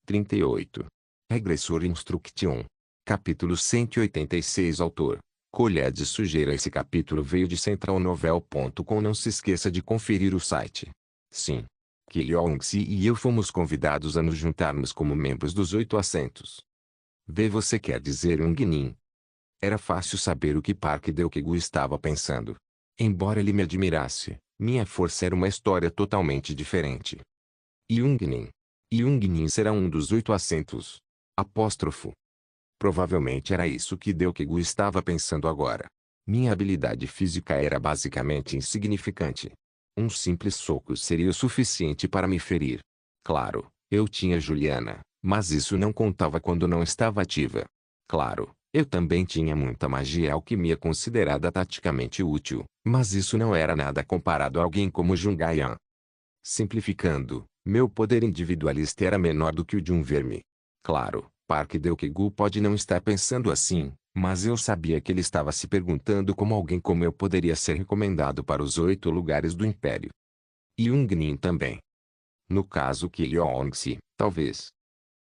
38. Regressor Instruction. Capítulo 186. Autor: Colher de Sujeira. Esse capítulo veio de centralnovel.com. Não se esqueça de conferir o site. Sim. Killiongsi e eu fomos convidados a nos juntarmos como membros dos 8 assentos. Você quer dizer Ungnin? Era fácil saber o que Park Deokegu estava pensando. Embora ele me admirasse, minha força era uma história totalmente diferente. Yungnin. Yungnin será um dos 8 assentos. Apóstrofo. Provavelmente era isso que Deokegu estava pensando agora. Minha habilidade física era basicamente insignificante. Um simples soco seria o suficiente para me ferir. Claro, eu tinha Juliana, mas isso não contava quando não estava ativa. Claro, eu também tinha muita magia e alquimia considerada taticamente útil, mas isso não era nada comparado a alguém como Jungaian. Simplificando, meu poder individualista era menor do que o de um verme. Claro, Park Deokegu pode não estar pensando assim, mas eu sabia que ele estava se perguntando como alguém como eu poderia ser recomendado para os 8 lugares do Império. E Ungnin também. No caso Killiongsi, talvez.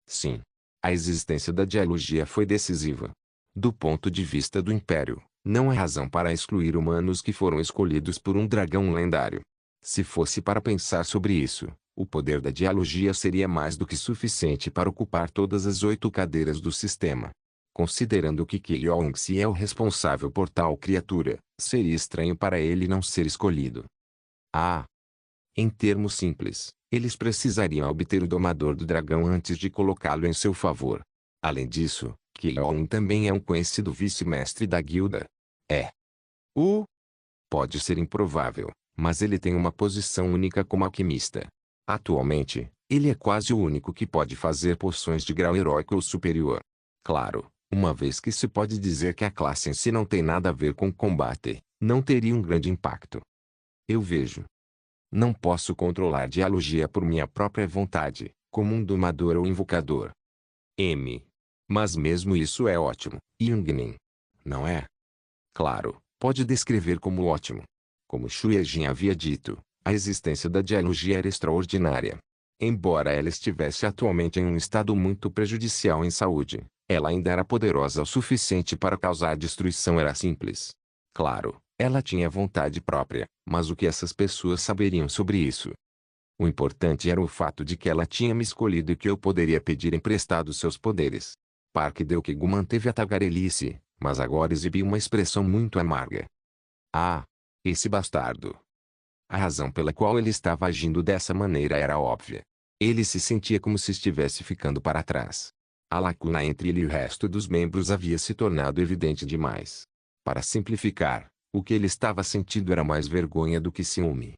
Sim. A existência da dialogia foi decisiva. Do ponto de vista do Império, não há razão para excluir humanos que foram escolhidos por um dragão lendário. Se fosse para pensar sobre isso, o poder da dialogia seria mais do que suficiente para ocupar todas as 8 cadeiras do sistema. Considerando que Killiongsi é o responsável por tal criatura, seria estranho para ele não ser escolhido. Ah! Em termos simples, eles precisariam obter o domador do dragão antes de colocá-lo em seu favor. Além disso, Killion também é um conhecido vice-mestre da guilda. É. Pode ser improvável, mas ele tem uma posição única como alquimista. Atualmente, ele é quase o único que pode fazer poções de grau heróico ou superior. Claro, uma vez que se pode dizer que a classe em si não tem nada a ver com combate, não teria um grande impacto. Eu vejo. Não posso controlar dialogia por minha própria vontade, como um domador ou invocador. Mas mesmo isso é ótimo, Yungnin. Não é? Claro, pode descrever como ótimo. Como Shueijin havia dito, a existência da dialogia era extraordinária. Embora ela estivesse atualmente em um estado muito prejudicial em saúde, ela ainda era poderosa o suficiente para causar destruição. Era simples. Claro, ela tinha vontade própria, mas o que essas pessoas saberiam sobre isso? O importante era o fato de que ela tinha me escolhido e que eu poderia pedir emprestado seus poderes. Park Deokegu manteve a tagarelice, mas agora exibiu uma expressão muito amarga. Ah! Esse bastardo! A razão pela qual ele estava agindo dessa maneira era óbvia. Ele se sentia como se estivesse ficando para trás. A lacuna entre ele e o resto dos membros havia se tornado evidente demais. Para simplificar, o que ele estava sentindo era mais vergonha do que ciúme.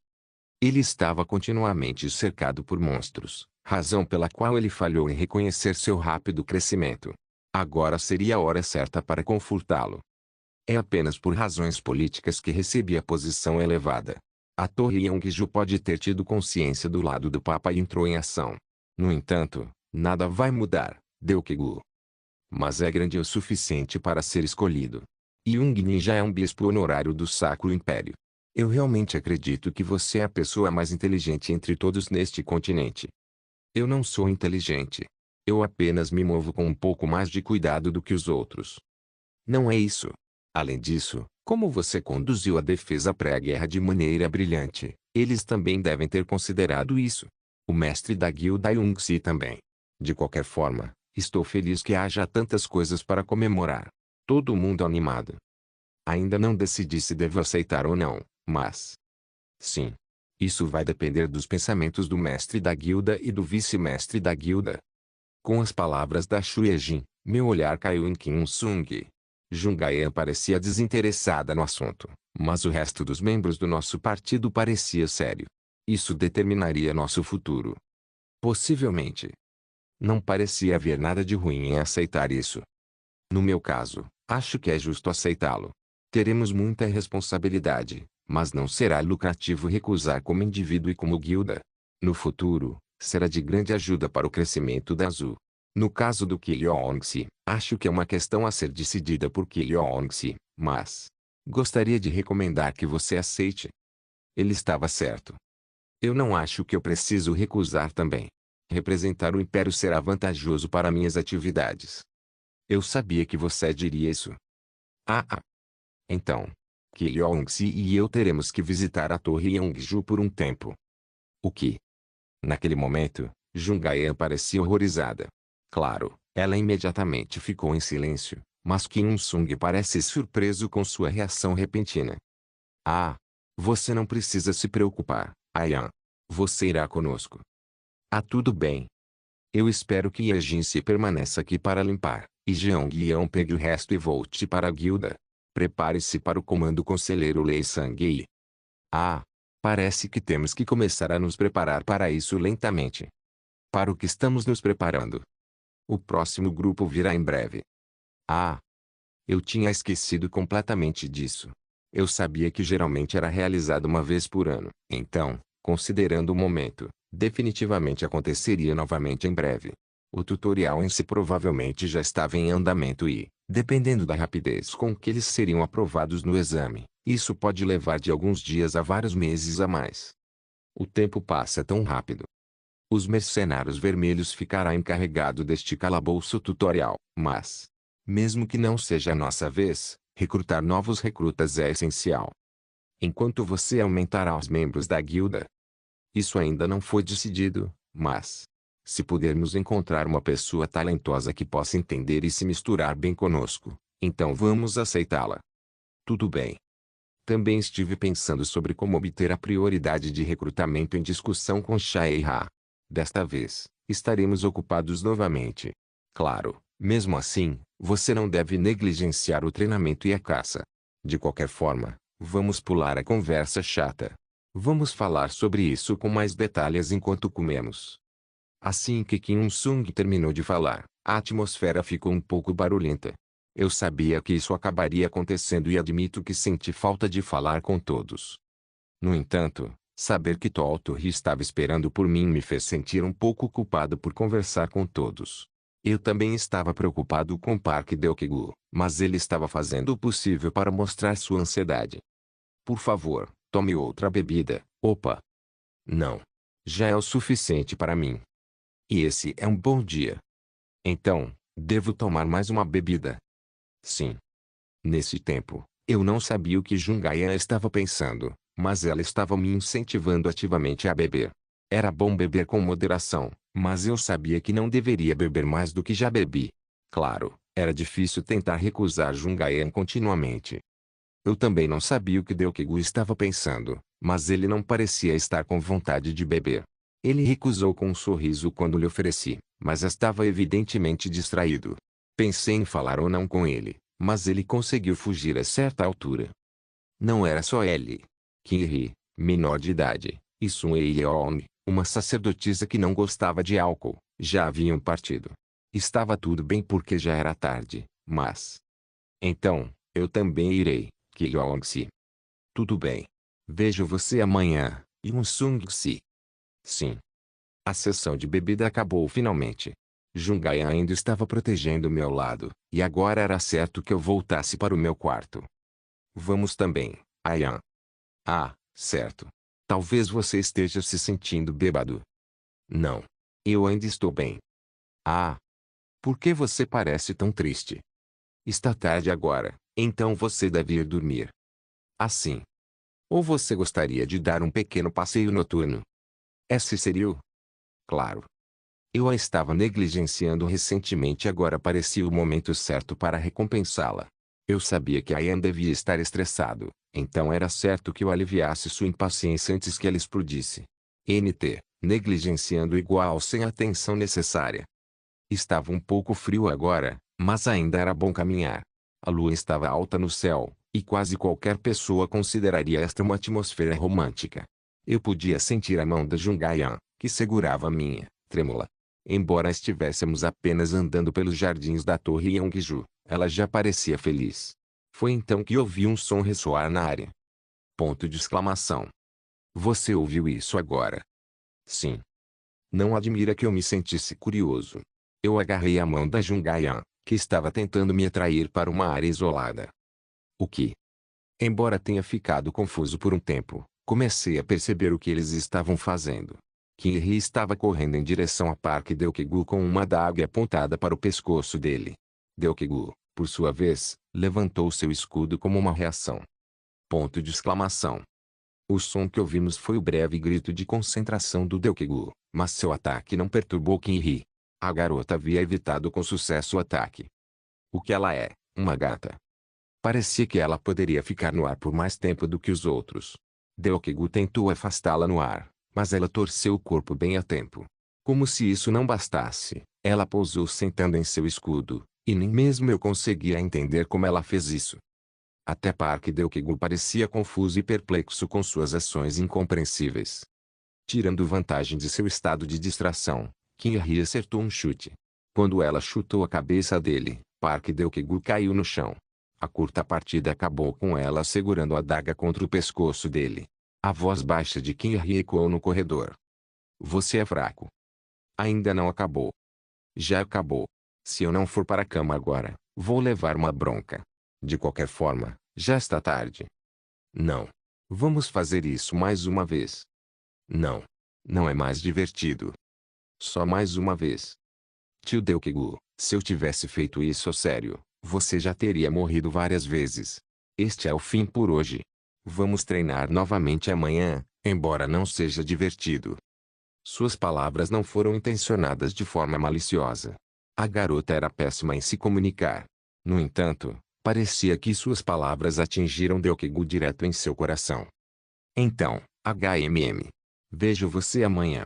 Ele estava continuamente cercado por monstros, razão pela qual ele falhou em reconhecer seu rápido crescimento. Agora seria a hora certa para confortá-lo. É apenas por razões políticas que recebi a posição elevada. A Torre Yongju pode ter tido consciência do lado do Papa e entrou em ação. No entanto, nada vai mudar, Deokegu. Mas é grande o suficiente para ser escolhido. Yungnin já é um bispo honorário do Sacro Império. Eu realmente acredito que você é a pessoa mais inteligente entre todos neste continente. Eu não sou inteligente. Eu apenas me movo com um pouco mais de cuidado do que os outros. Não é isso. Além disso, como você conduziu a defesa pré-guerra de maneira brilhante, eles também devem ter considerado isso. O mestre da guilda Yungsi também. De qualquer forma, estou feliz que haja tantas coisas para comemorar. Todo mundo animado. Ainda não decidi se devo aceitar ou não, mas... Sim. Isso vai depender dos pensamentos do mestre da guilda e do vice-mestre da guilda. Com as palavras da Shueijin, meu olhar caiu em Kim Sung. Jungayan parecia desinteressada no assunto, mas o resto dos membros do nosso partido parecia sério. Isso determinaria nosso futuro. Possivelmente. Não parecia haver nada de ruim em aceitar isso. No meu caso, acho que é justo aceitá-lo. Teremos muita responsabilidade, mas não será lucrativo recusar como indivíduo e como guilda. No futuro, será de grande ajuda para o crescimento da Azul. No caso do Killiongsi, acho que é uma questão a ser decidida por Killiongsi, mas... gostaria de recomendar que você aceite. Ele estava certo. Eu não acho que eu preciso recusar também. Representar o Império será vantajoso para minhas atividades. Eu sabia que você diria isso. Ah. Então, Ki Yong-si e eu teremos que visitar a Torre Yeongju por um tempo. O que? Naquele momento, Jungae parecia horrorizada. Claro, ela imediatamente ficou em silêncio, mas Kim Il-sung parece surpreso com sua reação repentina. Ah! Você não precisa se preocupar, Ayan. Você irá conosco. Ah, tudo bem. Eu espero que Yejin-se permaneça aqui para limpar, e Jeong-yeon pegue o resto e volte para a guilda. Prepare-se para o comando conselheiro Lee Sang-hee. Ah! Parece que temos que começar a nos preparar para isso lentamente. Para o que estamos nos preparando? O próximo grupo virá em breve. Ah! Eu tinha esquecido completamente disso. Eu sabia que geralmente era realizado uma vez por ano. Então, considerando o momento, definitivamente aconteceria novamente em breve. O tutorial em si provavelmente já estava em andamento e, dependendo da rapidez com que eles seriam aprovados no exame, isso pode levar de alguns dias a vários meses a mais. O tempo passa tão rápido. Os mercenários vermelhos ficará encarregado deste calabouço tutorial, mas, mesmo que não seja a nossa vez, recrutar novos recrutas é essencial. Enquanto você aumentará os membros da guilda. Isso ainda não foi decidido, mas, se pudermos encontrar uma pessoa talentosa que possa entender e se misturar bem conosco, então vamos aceitá-la. Tudo bem. Também estive pensando sobre como obter a prioridade de recrutamento em discussão com Shae-ha. Desta vez, estaremos ocupados novamente. Claro, mesmo assim, você não deve negligenciar o treinamento e a caça. De qualquer forma, vamos pular a conversa chata. Vamos falar sobre isso com mais detalhes enquanto comemos. Assim que Kim Il-sung terminou de falar, a atmosfera ficou um pouco barulhenta. Eu sabia que isso acabaria acontecendo e admito que senti falta de falar com todos. No entanto, saber que Toltor estava esperando por mim me fez sentir um pouco culpado por conversar com todos. Eu também estava preocupado com Park Deok-gu, mas ele estava fazendo o possível para mostrar sua ansiedade. Por favor, tome outra bebida. Opa! Não. Já é o suficiente para mim. E esse é um bom dia. Então, devo tomar mais uma bebida. Sim. Nesse tempo, eu não sabia o que Jungaia estava pensando, mas ela estava me incentivando ativamente a beber. Era bom beber com moderação, mas eu sabia que não deveria beber mais do que já bebi. Claro, era difícil tentar recusar Jungaia continuamente. Eu também não sabia o que Deok-gu estava pensando, mas ele não parecia estar com vontade de beber. Ele recusou com um sorriso quando lhe ofereci, mas estava evidentemente distraído. Pensei em falar ou não com ele, mas ele conseguiu fugir a certa altura. Não era só ele. Kiri, menor de idade, e Sun Yeon, uma sacerdotisa que não gostava de álcool, já haviam partido. Estava tudo bem porque já era tarde, mas... Então, eu também irei, Ki-yong-si. Tudo bem. Vejo você amanhã, Yoon-sung-si. Sim. A sessão de bebida acabou finalmente. Jungai ainda estava protegendo meu lado, e agora era certo que eu voltasse para o meu quarto. Vamos também, Ayan. Ah, certo. Talvez você esteja se sentindo bêbado. Não. Eu ainda estou bem. Ah. Por que você parece tão triste? Está tarde agora, então você deve ir dormir. Assim. Ou você gostaria de dar um pequeno passeio noturno? Esse seria o... Claro. Eu a estava negligenciando recentemente e agora parecia o momento certo para recompensá-la. Eu sabia que Ian devia estar estressado, então era certo que eu aliviasse sua impaciência antes que ela explodisse. NT, negligenciando igual sem a atenção necessária. Estava um pouco frio agora, mas ainda era bom caminhar. A lua estava alta no céu, e quase qualquer pessoa consideraria esta uma atmosfera romântica. Eu podia sentir a mão da Jungayan, que segurava a minha, trêmula. Embora estivéssemos apenas andando pelos jardins da Torre Yeongju, ela já parecia feliz. Foi então que ouvi um som ressoar na área. Ponto de exclamação. Você ouviu isso agora? Sim. Não admira que eu me sentisse curioso. Eu agarrei a mão da Jungayan, que estava tentando me atrair para uma área isolada. O que? Embora tenha ficado confuso por um tempo, comecei a perceber o que eles estavam fazendo. Kim-hee estava correndo em direção a Park Deok-gu com uma adaga apontada para o pescoço dele. Deok-gu, por sua vez, levantou seu escudo como uma reação. Ponto de exclamação. O som que ouvimos foi o breve grito de concentração do Deok-gu, mas seu ataque não perturbou Kim-hee. A garota havia evitado com sucesso o ataque. O que ela é, uma gata. Parecia que ela poderia ficar no ar por mais tempo do que os outros. Deok-gu tentou afastá-la no ar, mas ela torceu o corpo bem a tempo. Como se isso não bastasse, ela pousou sentando em seu escudo, e nem mesmo eu conseguia entender como ela fez isso. Até Park Deok-gu parecia confuso e perplexo com suas ações incompreensíveis. Tirando vantagem de seu estado de distração, Kim-hee acertou um chute. Quando ela chutou a cabeça dele, Park Deok-gu caiu no chão. A curta partida acabou com ela segurando a adaga contra o pescoço dele. A voz baixa de Kim-hee ecoou no corredor. Você é fraco. Ainda não acabou. Já acabou. Se eu não for para a cama agora, vou levar uma bronca. De qualquer forma, já está tarde. Não. Vamos fazer isso mais uma vez. Não. Não é mais divertido. Só mais uma vez. Tio Deok-gu, se eu tivesse feito isso a sério, você já teria morrido várias vezes. Este é o fim por hoje. Vamos treinar novamente amanhã, embora não seja divertido. Suas palavras não foram intencionadas de forma maliciosa. A garota era péssima em se comunicar. No entanto, parecia que suas palavras atingiram Deok-gu direto em seu coração. Então, vejo você amanhã.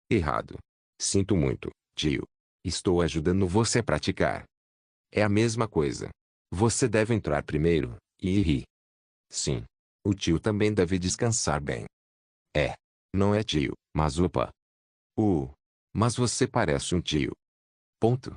Errado. Sinto muito, tio. Estou ajudando você a praticar. É a mesma coisa. Você deve entrar primeiro, e rir. Sim. O tio também deve descansar bem. É. Não é tio, mas opa. Mas você parece um tio. Ponto.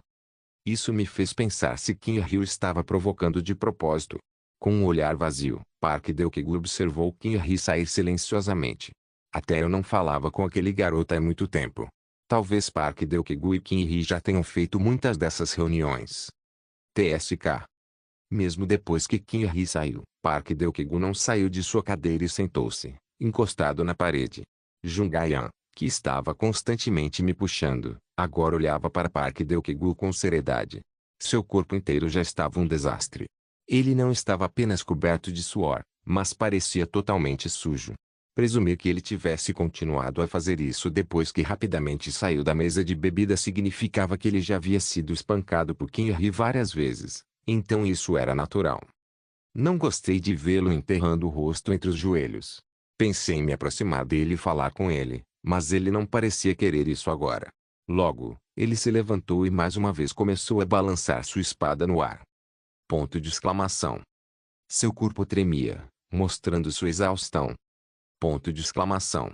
Isso me fez pensar se Kim-hee estava provocando de propósito. Com um olhar vazio, Park Deok-gu observou Kim-hee sair silenciosamente. Até eu não falava com aquele garoto há muito tempo. Talvez Park Deok-gu e Kim-hee já tenham feito muitas dessas reuniões. TSK. Mesmo depois que Kim-hee saiu, Park Deok-gu não saiu de sua cadeira e sentou-se, encostado na parede. Jung-ayan, que estava constantemente me puxando, agora olhava para Park Deok-gu com seriedade. Seu corpo inteiro já estava um desastre. Ele não estava apenas coberto de suor, mas parecia totalmente sujo. Presumir que ele tivesse continuado a fazer isso depois que rapidamente saiu da mesa de bebida significava que ele já havia sido espancado por Kim-hee várias vezes, então isso era natural. Não gostei de vê-lo enterrando o rosto entre os joelhos. Pensei em me aproximar dele e falar com ele, mas ele não parecia querer isso agora. Logo, ele se levantou e mais uma vez começou a balançar sua espada no ar. Ponto de exclamação. Seu corpo tremia, mostrando sua exaustão. Ponto de exclamação.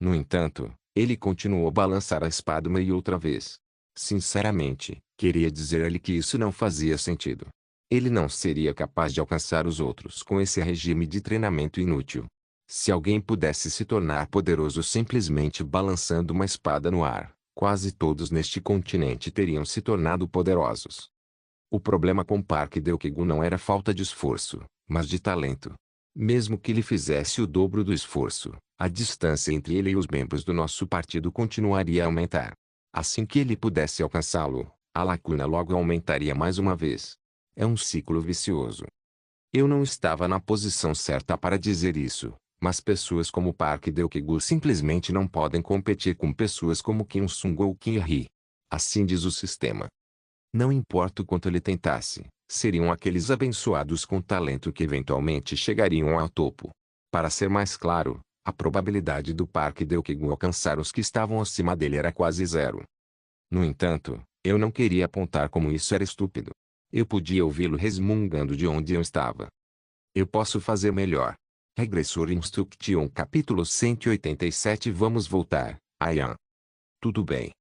No entanto, ele continuou a balançar a espada uma e outra vez. Sinceramente, queria dizer-lhe que isso não fazia sentido. Ele não seria capaz de alcançar os outros com esse regime de treinamento inútil. Se alguém pudesse se tornar poderoso simplesmente balançando uma espada no ar, quase todos neste continente teriam se tornado poderosos. O problema com Park Deok-gu não era falta de esforço, mas de talento. Mesmo que ele fizesse o dobro do esforço, a distância entre ele e os membros do nosso partido continuaria a aumentar. Assim que ele pudesse alcançá-lo, a lacuna logo aumentaria mais uma vez. É um ciclo vicioso. Eu não estava na posição certa para dizer isso, mas pessoas como Park Deok-gu simplesmente não podem competir com pessoas como Kim Sung ou Kim-hee. Assim diz o sistema. Não importa o quanto ele tentasse, seriam aqueles abençoados com talento que eventualmente chegariam ao topo. Para ser mais claro, a probabilidade do Park Deok-gu alcançar os que estavam acima dele era quase zero. No entanto, eu não queria apontar como isso era estúpido. Eu podia ouvi-lo resmungando de onde eu estava. Eu posso fazer melhor. Regressor Instruction capítulo 187. Vamos voltar, Ayan. Tudo bem.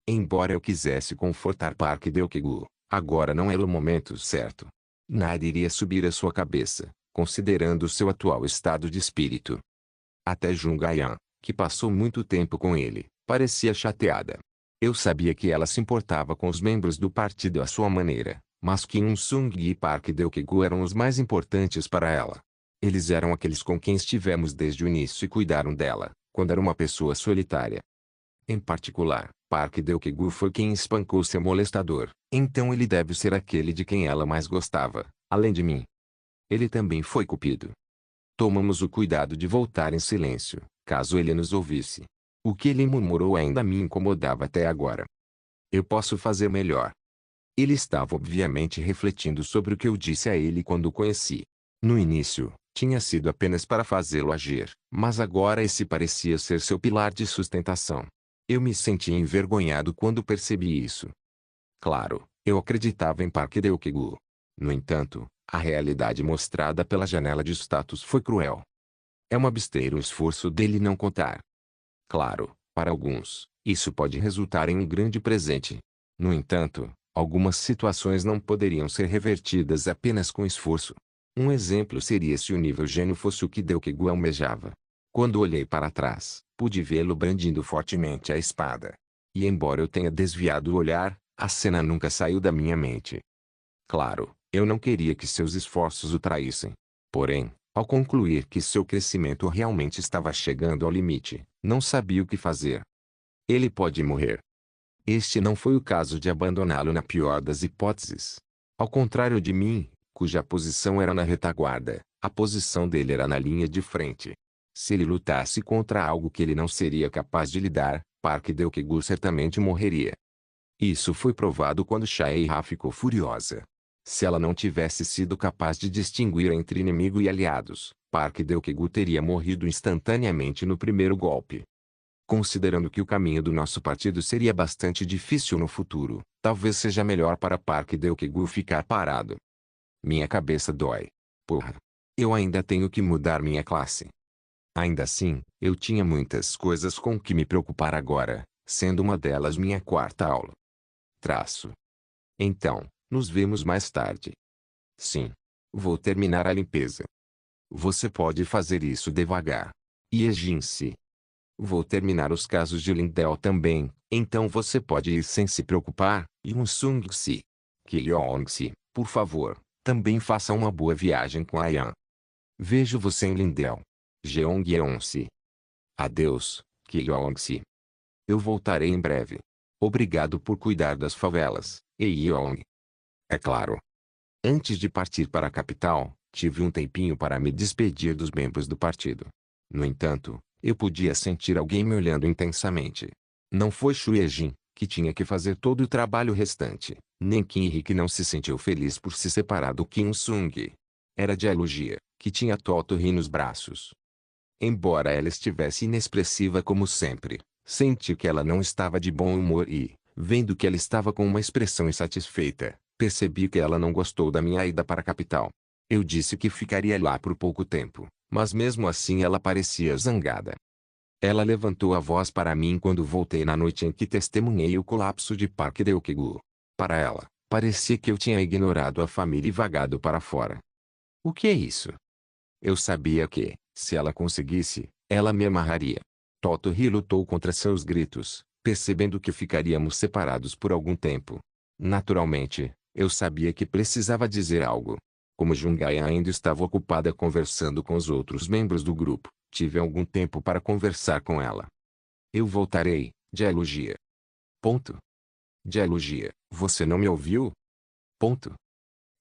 Embora eu quisesse confortar Park Deok-gu, agora não era o momento certo. Nada iria subir à sua cabeça, considerando seu atual estado de espírito. Até Jung-ayan, que passou muito tempo com ele, parecia chateada. Eu sabia que ela se importava com os membros do partido à sua maneira, mas Kim Sung e Park Deok-gu eram os mais importantes para ela. Eles eram aqueles com quem estivemos desde o início e cuidaram dela, quando era uma pessoa solitária. Em particular, Park Deok-gu foi quem espancou seu molestador, então ele deve ser aquele de quem ela mais gostava, além de mim. Ele também foi cupido. Tomamos o cuidado de voltar em silêncio, caso ele nos ouvisse. O que ele murmurou ainda me incomodava até agora. Eu posso fazer melhor. Ele estava obviamente refletindo sobre o que eu disse a ele quando o conheci. No início, tinha sido apenas para fazê-lo agir, mas agora esse parecia ser seu pilar de sustentação. Eu me senti envergonhado quando percebi isso. Claro, eu acreditava em Park Deok-gu. No entanto, a realidade mostrada pela janela de status foi cruel. É uma besteira o esforço dele não contar. Claro, para alguns, isso pode resultar em um grande presente. No entanto, algumas situações não poderiam ser revertidas apenas com esforço. Um exemplo seria se o nível gênio fosse o que Deok-gu almejava. Quando olhei para trás, pude vê-lo brandindo fortemente a espada. E embora eu tenha desviado o olhar, a cena nunca saiu da minha mente. Claro, eu não queria que seus esforços o traíssem. Porém, ao concluir que seu crescimento realmente estava chegando ao limite, não sabia o que fazer. Ele pode morrer. Este não foi o caso de abandoná-lo na pior das hipóteses. Ao contrário de mim, cuja posição era na retaguarda, a posição dele era na linha de frente. Se ele lutasse contra algo que ele não seria capaz de lidar, Park Deok-gu certamente morreria. Isso foi provado quando Shae-ha ficou furiosa. Se ela não tivesse sido capaz de distinguir entre inimigo e aliados, Park Deok-gu teria morrido instantaneamente no primeiro golpe. Considerando que o caminho do nosso partido seria bastante difícil no futuro, talvez seja melhor para Park Deok-gu ficar parado. Minha cabeça dói. Porra. Eu ainda tenho que mudar minha classe. Ainda assim, eu tinha muitas coisas com que me preocupar agora, sendo uma delas minha quarta aula. Traço. Então, nos vemos mais tarde. Sim. Vou terminar a limpeza. Você pode fazer isso devagar. Yejin-se. Vou terminar os casos de Lindell também, então você pode ir sem se preocupar. Yoon-sung-se. Ki-yeong-se, por favor, também faça uma boa viagem com a Yan. Vejo você em Lindell. Jeong-yeon-se. Adeus, Ki-yeong-se. Eu voltarei em breve. Obrigado por cuidar das favelas, Yeong. É claro. Antes de partir para a capital, tive um tempinho para me despedir dos membros do partido. No entanto, eu podia sentir alguém me olhando intensamente. Não foi Xu Yejin, que tinha que fazer todo o trabalho restante, nem Kim Hee, que não se sentiu feliz por se separar do Kim Sung. Era Jia, que tinha Toto Ri nos braços. Embora ela estivesse inexpressiva como sempre, senti que ela não estava de bom humor e, vendo que ela estava com uma expressão insatisfeita, percebi que ela não gostou da minha ida para a capital. Eu disse que ficaria lá por pouco tempo, mas mesmo assim ela parecia zangada. Ela levantou a voz para mim quando voltei na noite em que testemunhei o colapso de Park Deok-gu. Para ela, parecia que eu tinha ignorado a família e vagado para fora. O que é isso? Eu sabia que, se ela conseguisse, ela me amarraria. Toto-ri lutou contra seus gritos, percebendo que ficaríamos separados por algum tempo. Naturalmente, eu sabia que precisava dizer algo. Como Jungai ainda estava ocupada conversando com os outros membros do grupo, tive algum tempo para conversar com ela. Eu voltarei, Jia. Ponto. Jia, você não me ouviu? Ponto.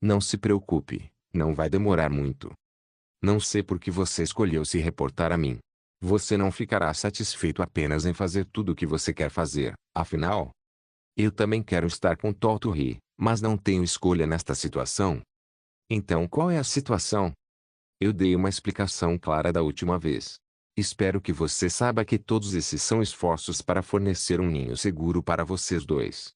Não se preocupe, não vai demorar muito. Não sei por que você escolheu se reportar a mim. Você não ficará satisfeito apenas em fazer tudo o que você quer fazer, afinal. Eu também quero estar com Toto-ri, mas não tenho escolha nesta situação. Então qual é a situação? Eu dei uma explicação clara da última vez. Espero que você saiba que todos esses são esforços para fornecer um ninho seguro para vocês dois.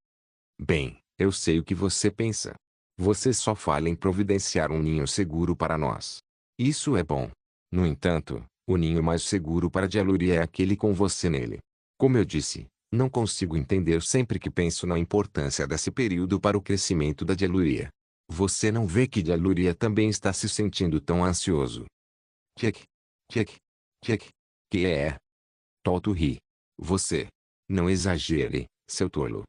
Bem, eu sei o que você pensa. Você só fala em providenciar um ninho seguro para nós. Isso é bom. No entanto, o ninho mais seguro para Jaluri é aquele com você nele. Como eu disse, não consigo entender sempre que penso na importância desse período para o crescimento da Jaluri. Você não vê que Jaluri também está se sentindo tão ansioso? Tchek, tchek, tchek. Que é? Toto-ri. Você. Não exagere, seu tolo.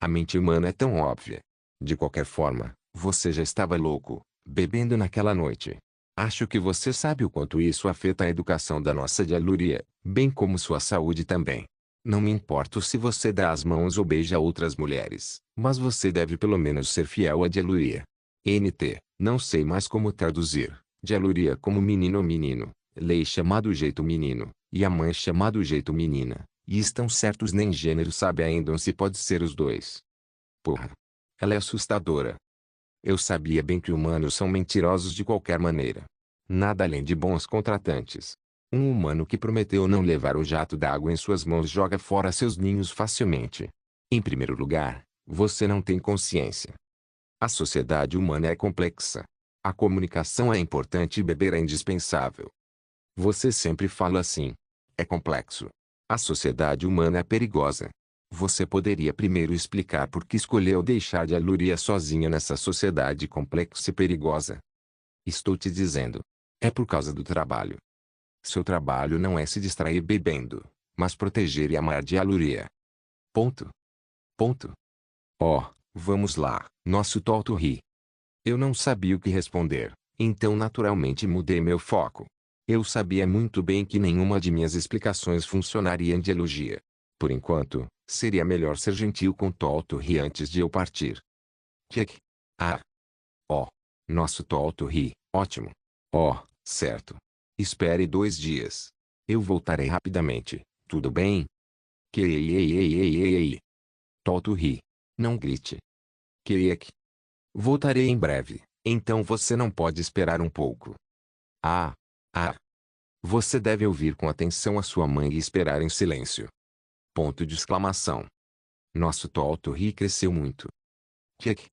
A mente humana é tão óbvia. De qualquer forma, você já estava louco, bebendo naquela noite. Acho que você sabe o quanto isso afeta a educação da nossa Jaluri, bem como sua saúde também. Não me importo se você dá as mãos ou beija outras mulheres, mas você deve pelo menos ser fiel a Jaluria. NT, não sei mais como traduzir. Jaluria como menino ou menino, Lei chamado jeito menino, e a mãe chamado jeito menina, e estão certos nem gênero sabe ainda se pode ser os dois. Porra. Ela é assustadora. Eu sabia bem que humanos são mentirosos de qualquer maneira. Nada além de bons contratantes. Um humano que prometeu não levar o jato d'água em suas mãos joga fora seus ninhos facilmente. Em primeiro lugar, você não tem consciência. A sociedade humana é complexa. A comunicação é importante e beber é indispensável. Você sempre fala assim. É complexo. A sociedade humana é perigosa. Você poderia primeiro explicar por que escolheu deixar de Aluria sozinha nessa sociedade complexa e perigosa? Estou te dizendo. É por causa do trabalho. Seu trabalho não é se distrair bebendo, mas proteger e amar de Aluria. Ponto. Ponto. Oh, vamos lá, nosso Toto ri. Eu não sabia o que responder, então naturalmente mudei meu foco. Eu sabia muito bem que nenhuma de minhas explicações funcionaria em dialogia. Por enquanto, seria melhor ser gentil com Toto ri antes de eu partir. Tchek. Ah. Oh. Nosso Toto ri, ótimo. Oh, certo. Espere 2 dias. Eu voltarei rapidamente, tudo bem? Que ei ei ei ei ei ei. Toto ri. Não grite. Que. Voltarei em breve, então você não pode esperar um pouco. Ah. Ah. Você deve ouvir com atenção a sua mãe e esperar em silêncio. Ponto de exclamação. Nosso Toto ri cresceu muito. Tchek.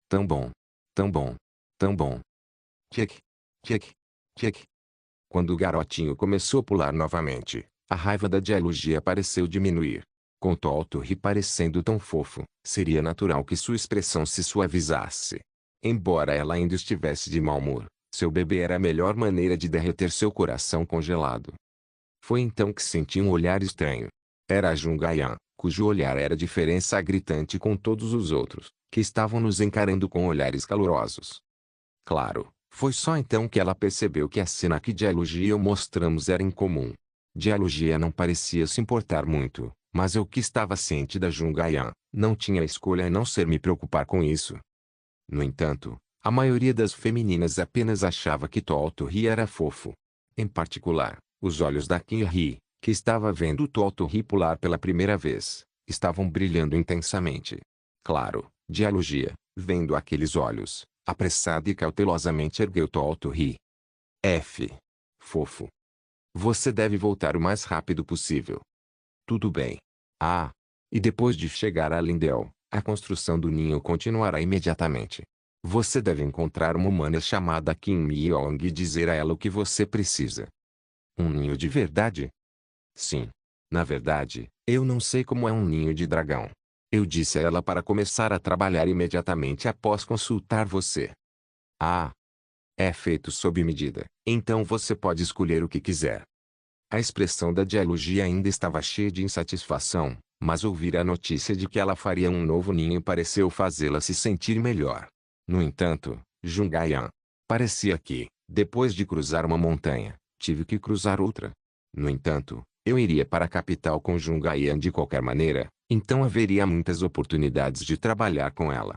Tão bom. Tão bom. Tão bom. Tchek. Tchek. Tchek. Quando o garotinho começou a pular novamente, a raiva da dialogia pareceu diminuir. Com Toto ri parecendo tão fofo, seria natural que sua expressão se suavizasse. Embora ela ainda estivesse de mau humor, seu bebê era a melhor maneira de derreter seu coração congelado. Foi então que senti um olhar estranho. Era a Jungayan, cujo olhar era diferença gritante com todos os outros, que estavam nos encarando com olhares calorosos. Claro, foi só então que ela percebeu que a cena que Dialogia e eu mostramos era incomum. Dialogia não parecia se importar muito, mas eu que estava ciente da Jungayan, não tinha escolha a não ser me preocupar com isso. No entanto, a maioria das femininas apenas achava que Toto ri era fofo. Em particular, os olhos da Kim Ri, que estava vendo Toto ri pular pela primeira vez, estavam brilhando intensamente. Claro, Dialogia, vendo aqueles olhos, apressada e cautelosamente ergueu Toto ri. F. Fofo. Você deve voltar o mais rápido possível. Tudo bem. Ah. E depois de chegar a Lindell, a construção do ninho continuará imediatamente. Você deve encontrar uma humana chamada Kim Myong e dizer a ela o que você precisa. Um ninho de verdade? Sim. Na verdade, eu não sei como é um ninho de dragão. Eu disse a ela para começar a trabalhar imediatamente após consultar você. Ah. É feito sob medida, então você pode escolher o que quiser. A expressão da dialogia ainda estava cheia de insatisfação, mas ouvir a notícia de que ela faria um novo ninho pareceu fazê-la se sentir melhor. No entanto, Jungayan parecia que, depois de cruzar uma montanha, tive que cruzar outra. No entanto, eu iria para a capital com Jungayan de qualquer maneira, então haveria muitas oportunidades de trabalhar com ela.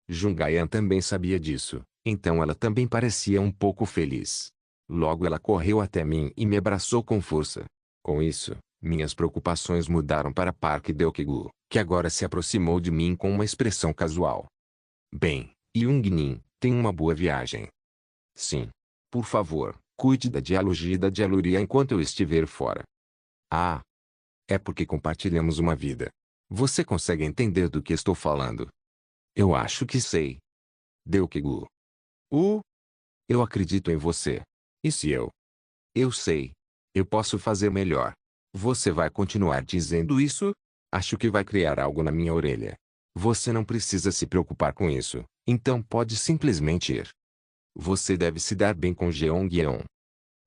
Jungayan também sabia disso, então ela também parecia um pouco feliz. Logo ela correu até mim e me abraçou com força. Com isso, minhas preocupações mudaram para Park Deokgu, que agora se aproximou de mim com uma expressão casual. Bem, Jungnin, tenha uma boa viagem. Sim. Por favor, cuide da dialogia e da dialoria enquanto eu estiver fora. Ah. É porque compartilhamos uma vida. Você consegue entender do que estou falando? Eu acho que sei. Deokgu. Eu acredito em você. E se eu? Eu sei. Eu posso fazer melhor. Você vai continuar dizendo isso? Acho que vai criar algo na minha orelha. Você não precisa se preocupar com isso, então pode simplesmente ir. Você deve se dar bem com Jeongyeon.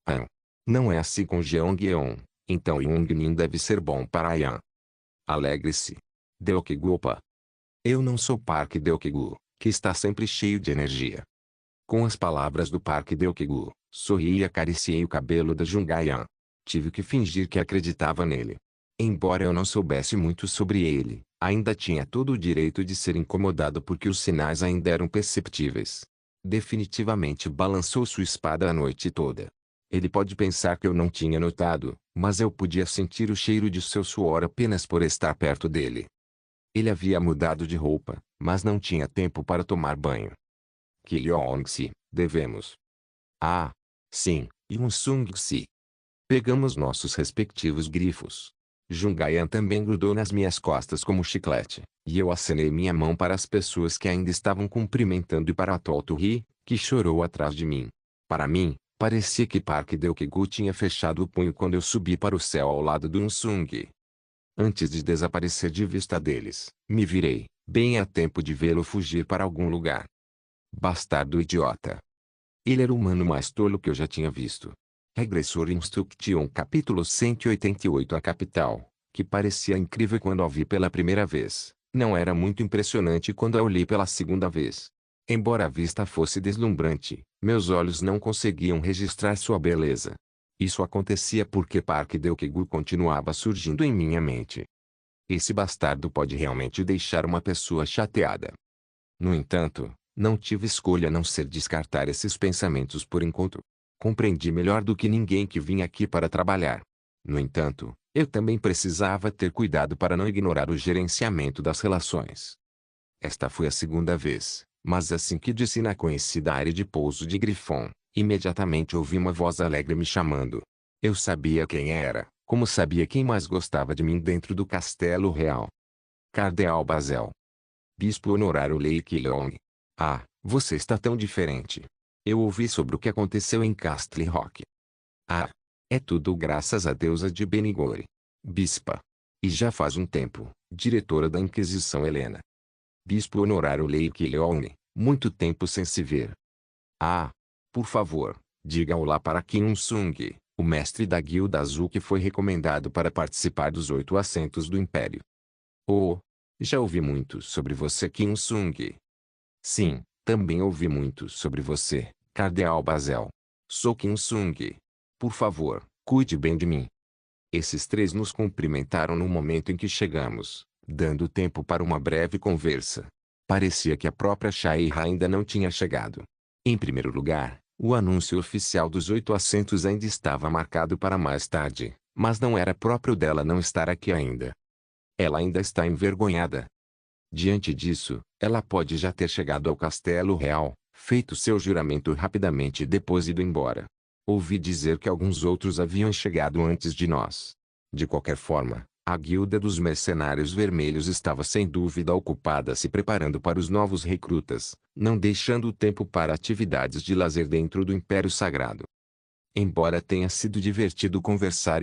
Ah. Não é assim com Jeongyeon, então Jungnin deve ser bom para Ayan. Alegre-se. Deokgu. Opa. Eu não sou Park Deokgu, que está sempre cheio de energia. Com as palavras do Park Deokgu, sorri e acariciei o cabelo da Jungayan. Tive que fingir que acreditava nele. Embora eu não soubesse muito sobre ele, ainda tinha todo o direito de ser incomodado porque os sinais ainda eram perceptíveis. Definitivamente balançou sua espada a noite toda. Ele pode pensar que eu não tinha notado, mas eu podia sentir o cheiro de seu suor apenas por estar perto dele. Ele havia mudado de roupa, mas não tinha tempo para tomar banho. Kilong-se, devemos. Ah, sim, Yun-sung-se. Pegamos nossos respectivos grifos. Jungayan também grudou nas minhas costas como chiclete, e eu acenei minha mão para as pessoas que ainda estavam cumprimentando e para a Tolto-ri, que chorou atrás de mim. Para mim, parecia que Park Deok-gu tinha fechado o punho quando eu subi para o céu ao lado do Unsung. Antes de desaparecer de vista deles, me virei, bem a tempo de vê-lo fugir para algum lugar. Bastardo idiota. Ele era o humano mais tolo que eu já tinha visto. Regressor Instruction capítulo 188. A capital, que parecia incrível quando a vi pela primeira vez, não era muito impressionante quando a olhei pela segunda vez. Embora a vista fosse deslumbrante, meus olhos não conseguiam registrar sua beleza. Isso acontecia porque Park Deok-gu continuava surgindo em minha mente. Esse bastardo pode realmente deixar uma pessoa chateada. No entanto, não tive escolha a não ser descartar esses pensamentos por enquanto. Compreendi melhor do que ninguém que vim aqui para trabalhar. No entanto, eu também precisava ter cuidado para não ignorar o gerenciamento das relações. Esta foi a segunda vez, mas assim que disse na conhecida área de pouso de Grifon, imediatamente ouvi uma voz alegre me chamando. Eu sabia quem era, como sabia quem mais gostava de mim dentro do Castelo Real. Cardeal Bazel. Bispo Honorário Lei Kilong. Ah, você está tão diferente. Eu ouvi sobre o que aconteceu em Castle Rock. Ah, é tudo graças à deusa de Benigore. Bispa. E já faz um tempo, diretora da Inquisição Helena. Bispo Honorário Lei Kilong, muito tempo sem se ver. Ah, por favor, diga olá para Kim Sung, o mestre da Guilda Azul que foi recomendado para participar dos 8 assentos do Império. Oh, já ouvi muito sobre você, Kim Sung. Sim, também ouvi muito sobre você, Cardeal Bazel. Sou Kim Sung. Por favor, cuide bem de mim. Esses três nos cumprimentaram no momento em que chegamos, dando tempo para uma breve conversa. Parecia que a própria Shaira ainda não tinha chegado. Em primeiro lugar, o anúncio oficial dos 8 assentos ainda estava marcado para mais tarde, mas não era próprio dela não estar aqui ainda. Ela ainda está envergonhada. Diante disso, ela pode já ter chegado ao Castelo Real, feito seu juramento rapidamente e depois ido embora. Ouvi dizer que alguns outros haviam chegado antes de nós. De qualquer forma, a Guilda dos Mercenários Vermelhos estava sem dúvida ocupada se preparando para os novos recrutas, não deixando tempo para atividades de lazer dentro do Império Sagrado. Embora tenha sido divertido conversar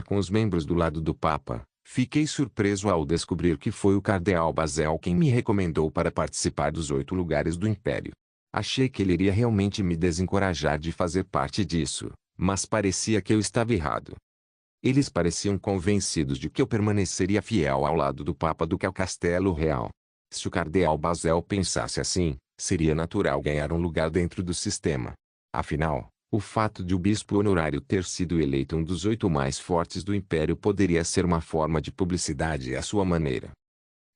com os membros do lado do Papa, fiquei surpreso ao descobrir que foi o Cardeal Bazel quem me recomendou para participar dos 8 lugares do Império. Achei que ele iria realmente me desencorajar de fazer parte disso, mas parecia que eu estava errado. Eles pareciam convencidos de que eu permaneceria fiel ao lado do Papa do que ao Castelo Real. Se o Cardeal Bazel pensasse assim, seria natural ganhar um lugar dentro do sistema. Afinal, o fato de o bispo honorário ter sido eleito um dos 8 mais fortes do Império poderia ser uma forma de publicidade à sua maneira.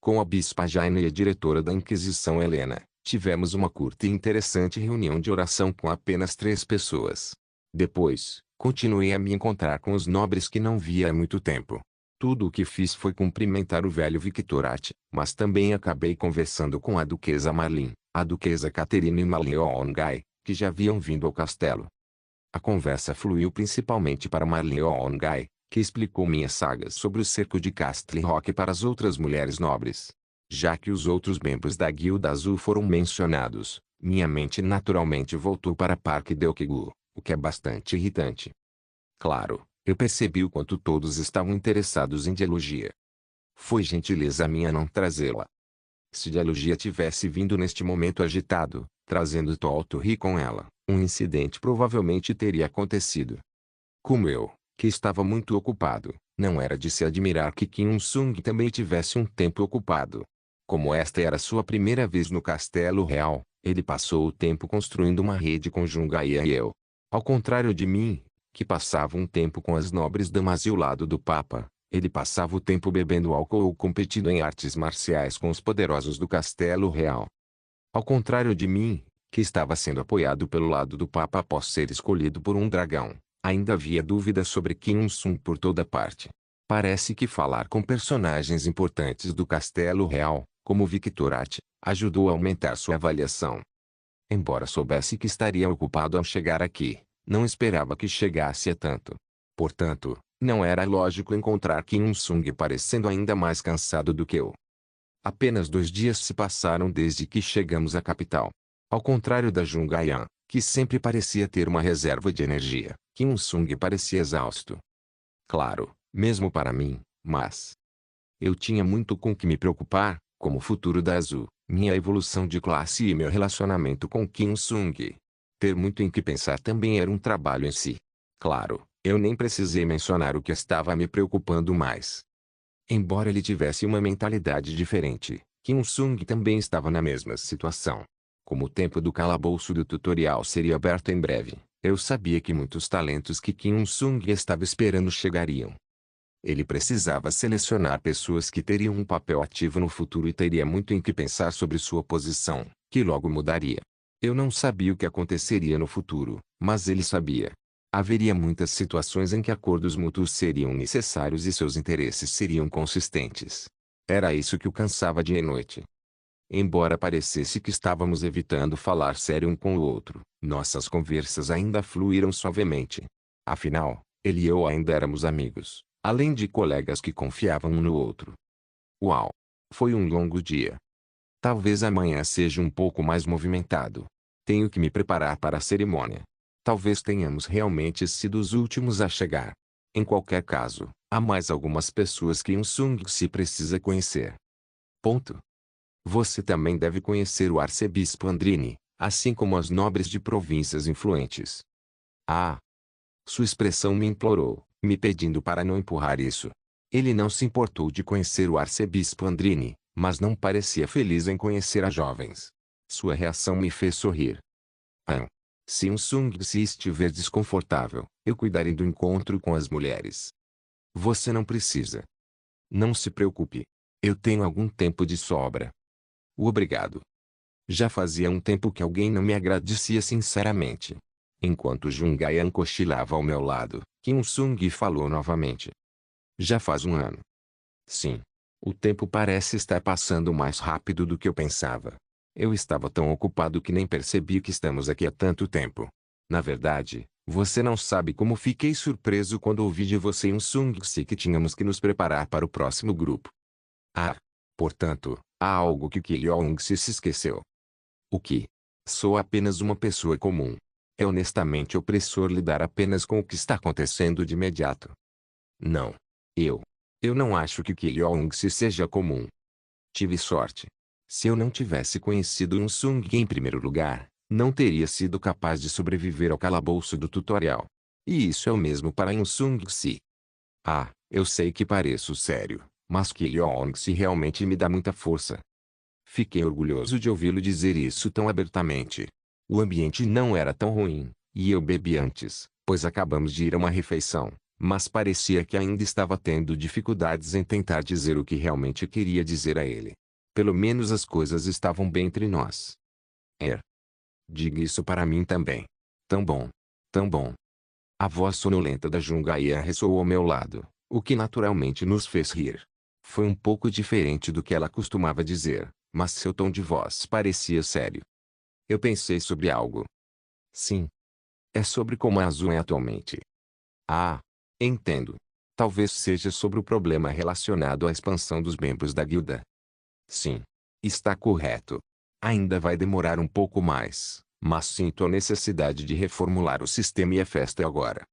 Com a bispa Jaina e a diretora da Inquisição Helena, tivemos uma curta e interessante reunião de oração com apenas 3 pessoas. Depois, continuei a me encontrar com os nobres que não via há muito tempo. Tudo o que fiz foi cumprimentar o velho Victorati, mas também acabei conversando com a duquesa Marlin, a duquesa Caterina e Maleongai, que já haviam vindo ao castelo. A conversa fluiu principalmente para Maleongai, que explicou minhas sagas sobre o cerco de Castle Rock para as outras mulheres nobres. Já que os outros membros da Guilda Azul foram mencionados, minha mente naturalmente voltou para Park Deok-gu, o que é bastante irritante. Claro, eu percebi o quanto todos estavam interessados em Dialogia. Foi gentileza minha não trazê-la. Se Dialogia tivesse vindo neste momento agitado, trazendo Tolto-ri com ela, um incidente provavelmente teria acontecido. Como eu, que estava muito ocupado, não era de se admirar que Kim Sung também tivesse um tempo ocupado. Como esta era sua primeira vez no Castelo Real, ele passou o tempo construindo uma rede com Jungaia e eu. Ao contrário de mim, que passava um tempo com as nobres damas e o lado do Papa, Ele passava o tempo bebendo álcool ou competindo em artes marciais com os poderosos do Castelo Real. Ao contrário de mim, que estava sendo apoiado pelo lado do Papa após ser escolhido por um dragão, ainda havia dúvidas sobre Kim Il-sung por toda parte. Parece que falar com personagens importantes do Castelo Real, como Victor At, ajudou a aumentar sua avaliação. Embora soubesse que estaria ocupado ao chegar aqui, não esperava que chegasse a tanto. Portanto, não era lógico encontrar Kim Il-sung parecendo ainda mais cansado do que eu. Apenas 2 dias se passaram desde que chegamos à capital. Ao contrário da Jungayan, que sempre parecia ter uma reserva de energia, Kim Il-sung parecia exausto. Claro, mesmo para mim, mas eu tinha muito com que me preocupar, como o futuro da Azul, minha evolução de classe e meu relacionamento com Kim Il-sung. Ter muito em que pensar também era um trabalho em si. Claro, eu nem precisei mencionar o que estava me preocupando mais. Embora ele tivesse uma mentalidade diferente, Kim Il-sung também estava na mesma situação. Como o tempo do calabouço do tutorial seria aberto em breve, eu sabia que muitos talentos que Kim Il-sung estava esperando chegariam. Ele precisava selecionar pessoas que teriam um papel ativo no futuro e teria muito em que pensar sobre sua posição, que logo mudaria. Eu não sabia o que aconteceria no futuro, mas ele sabia. Haveria muitas situações em que acordos mútuos seriam necessários e seus interesses seriam consistentes. Era isso que o cansava dia e noite. Embora parecesse que estávamos evitando falar sério um com o outro, nossas conversas ainda fluíram suavemente. Afinal, ele e eu ainda éramos amigos, além de colegas que confiavam um no outro. Uau! Foi um longo dia. Talvez amanhã seja um pouco mais movimentado. Tenho que me preparar para a cerimônia. Talvez tenhamos realmente sido os últimos a chegar. Em qualquer caso, há mais algumas pessoas que Il-sung se precisa conhecer. Ponto. Você também deve conhecer o arcebispo Andrini, assim como as nobres de províncias influentes. Ah! Sua expressão me implorou, me pedindo para não empurrar isso. Ele não se importou de conhecer o arcebispo Andrini, mas não parecia feliz em conhecer as jovens. Sua reação me fez sorrir. Se Il-sung se estiver desconfortável, eu cuidarei do encontro com as mulheres. Você não precisa. Não se preocupe. Eu tenho algum tempo de sobra. Obrigado. Já fazia um tempo que alguém não me agradecia sinceramente. Enquanto Jungayan cochilava ao meu lado, Kim Il-sung falou novamente. Já faz um ano. Sim. O tempo parece estar passando mais rápido do que eu pensava. Eu estava tão ocupado que nem percebi que estamos aqui há tanto tempo. Na verdade, você não sabe como fiquei surpreso quando ouvi de você e Il-sung que tínhamos que nos preparar para o próximo grupo. Portanto, há algo que Kim Il-sung se esqueceu. O que? Sou apenas uma pessoa comum. É honestamente opressor lidar apenas com o que está acontecendo de imediato. Não. Eu não acho que Kim Il-sung seja comum. Tive sorte. Se eu não tivesse conhecido Il-sung em primeiro lugar, não teria sido capaz de sobreviver ao calabouço do tutorial. E isso é o mesmo para Il-sung. Eu sei que pareço sério, mas Kim Il-sung realmente me dá muita força. Fiquei orgulhoso de ouvi-lo dizer isso tão abertamente. O ambiente não era tão ruim, e eu bebi antes, pois acabamos de ir a uma refeição, mas parecia que ainda estava tendo dificuldades em tentar dizer o que realmente queria dizer a ele. Pelo menos as coisas estavam bem entre nós. Diga isso para mim também. Tão bom. Tão bom. A voz sonolenta da Jungayan ressoou ao meu lado, o que naturalmente nos fez rir. Foi um pouco diferente do que ela costumava dizer, mas seu tom de voz parecia sério. Eu pensei sobre algo. Sim. É sobre como a Azul é atualmente. Entendo. Talvez seja sobre o problema relacionado à expansão dos membros da guilda. Sim. Está correto. Ainda vai demorar um pouco mais, mas sinto a necessidade de reformular o sistema e a festa agora.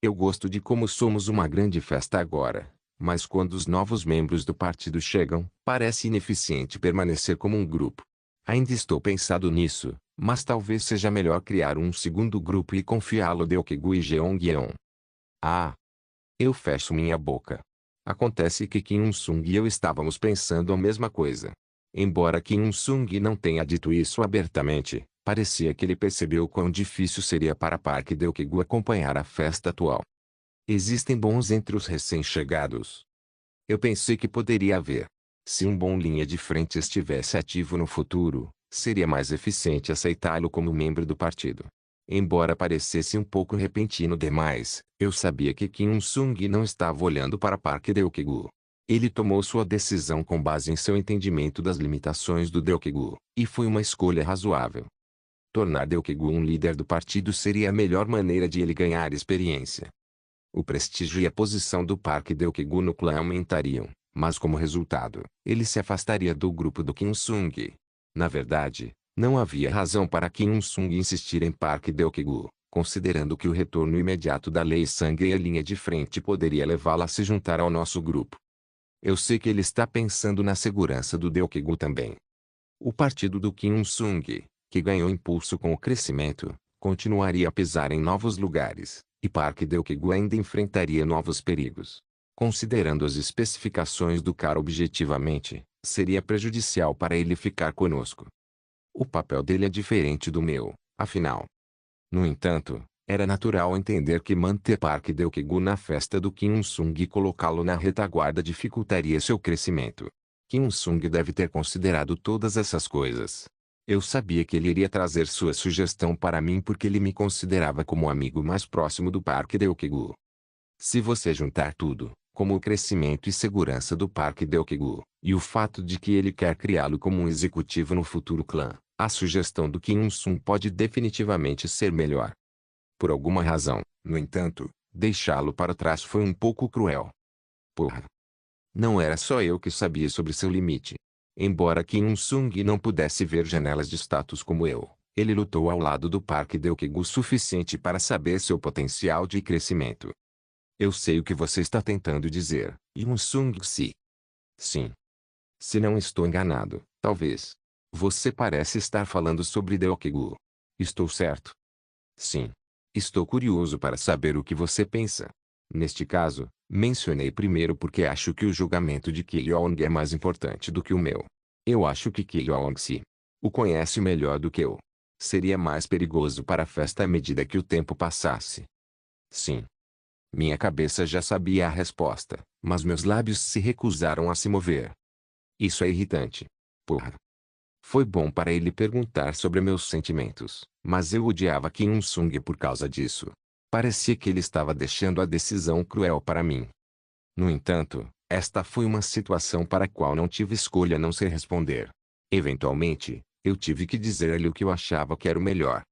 Eu gosto de como somos uma grande festa agora, mas quando os novos membros do partido chegam, parece ineficiente permanecer como um grupo. Ainda estou pensando nisso, mas talvez seja melhor criar um segundo grupo e confiá-lo de Okegu e Jeongyeon. Eu fecho minha boca. Acontece que Kim Il-sung e eu estávamos pensando a mesma coisa. Embora Kim Il-sung não tenha dito isso abertamente, parecia que ele percebeu quão difícil seria para Park de Okegu acompanhar a festa atual. Existem bons entre os recém-chegados. Eu pensei que poderia haver. Se um bom linha de frente estivesse ativo no futuro, seria mais eficiente aceitá-lo como membro do partido. Embora parecesse um pouco repentino demais, eu sabia que Kim Il-sung não estava olhando para Park Deok-gu. Ele tomou sua decisão com base em seu entendimento das limitações do Deok-gu, e foi uma escolha razoável. Tornar Deok-gu um líder do partido seria a melhor maneira de ele ganhar experiência. O prestígio e a posição do Park Deok-gu no clã aumentariam, mas como resultado, ele se afastaria do grupo do Kim Il-sung. Na verdade, não havia razão para Kim Il-sung insistir em Park Deok-gu, considerando que o retorno imediato da Lei Sangue e a linha de frente poderia levá-la a se juntar ao nosso grupo. Eu sei que ele está pensando na segurança do Deok-gu também. O partido do Kim Il-sung, que ganhou impulso com o crescimento, continuaria a pisar em novos lugares, e Park Deok-gu ainda enfrentaria novos perigos. Considerando as especificações do cara objetivamente, seria prejudicial para ele ficar conosco. O papel dele é diferente do meu, afinal. No entanto, era natural entender que manter Park Deok-gu na festa do Kim Il-sung e colocá-lo na retaguarda dificultaria seu crescimento. Kim Il-sung deve ter considerado todas essas coisas. Eu sabia que ele iria trazer sua sugestão para mim porque ele me considerava como o amigo mais próximo do Park Deok-gu. Se você juntar tudo, como o crescimento e segurança do Park Deok-gu, e o fato de que ele quer criá-lo como um executivo no futuro clã, a sugestão do Kim Il-sung pode definitivamente ser melhor. Por alguma razão, no entanto, deixá-lo para trás foi um pouco cruel. Porra! Não era só eu que sabia sobre seu limite. Embora Kim Il-sung não pudesse ver janelas de status como eu, ele lutou ao lado do Park Deok-gu o suficiente para saber seu potencial de crescimento. Eu sei o que você está tentando dizer, Il-sung-si. Sim. Se não estou enganado, talvez. Você parece estar falando sobre Deok-gu. Estou certo? Sim. Estou curioso para saber o que você pensa. Neste caso, mencionei primeiro porque acho que o julgamento de Ki-young é mais importante do que o meu. Eu acho que Ki-young-si o conhece melhor do que eu. Seria mais perigoso para a festa à medida que o tempo passasse. Sim. Minha cabeça já sabia a resposta, mas meus lábios se recusaram a se mover. Isso é irritante. Porra. Foi bom para ele perguntar sobre meus sentimentos, mas eu odiava Kim Il-sung por causa disso. Parecia que ele estava deixando a decisão cruel para mim. No entanto, esta foi uma situação para a qual não tive escolha a não ser responder. Eventualmente, eu tive que dizer-lhe o que eu achava que era o melhor.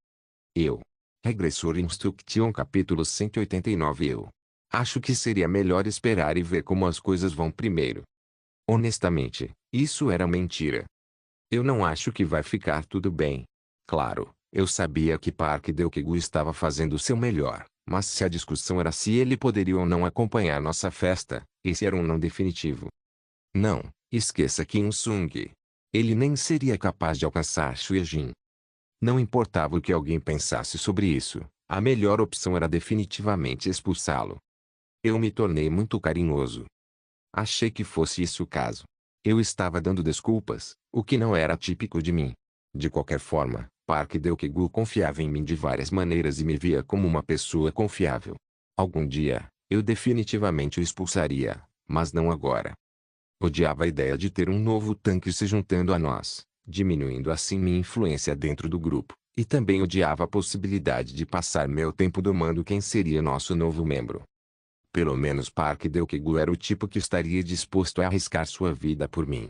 Regressor Instruction capítulo 189. Acho que seria melhor esperar e ver como as coisas vão primeiro. Honestamente, isso era mentira. Eu não acho que vai ficar tudo bem. Claro, eu sabia que Park Deok-gu estava fazendo o seu melhor, mas se a discussão era se ele poderia ou não acompanhar nossa festa, esse era um não definitivo. Não, esqueça Kim Il-sung. Ele nem seria capaz de alcançar Shuejin. Não importava o que alguém pensasse sobre isso, a melhor opção era definitivamente expulsá-lo. Eu me tornei muito carinhoso. Achei que fosse isso o caso. Eu estava dando desculpas, o que não era típico de mim. De qualquer forma, Park Deok-gu confiava em mim de várias maneiras e me via como uma pessoa confiável. Algum dia, eu definitivamente o expulsaria, mas não agora. Odiava a ideia de ter um novo tanque se juntando a nós, diminuindo assim minha influência dentro do grupo, e também odiava a possibilidade de passar meu tempo domando quem seria nosso novo membro. Pelo menos Park Deok-gu era o tipo que estaria disposto a arriscar sua vida por mim.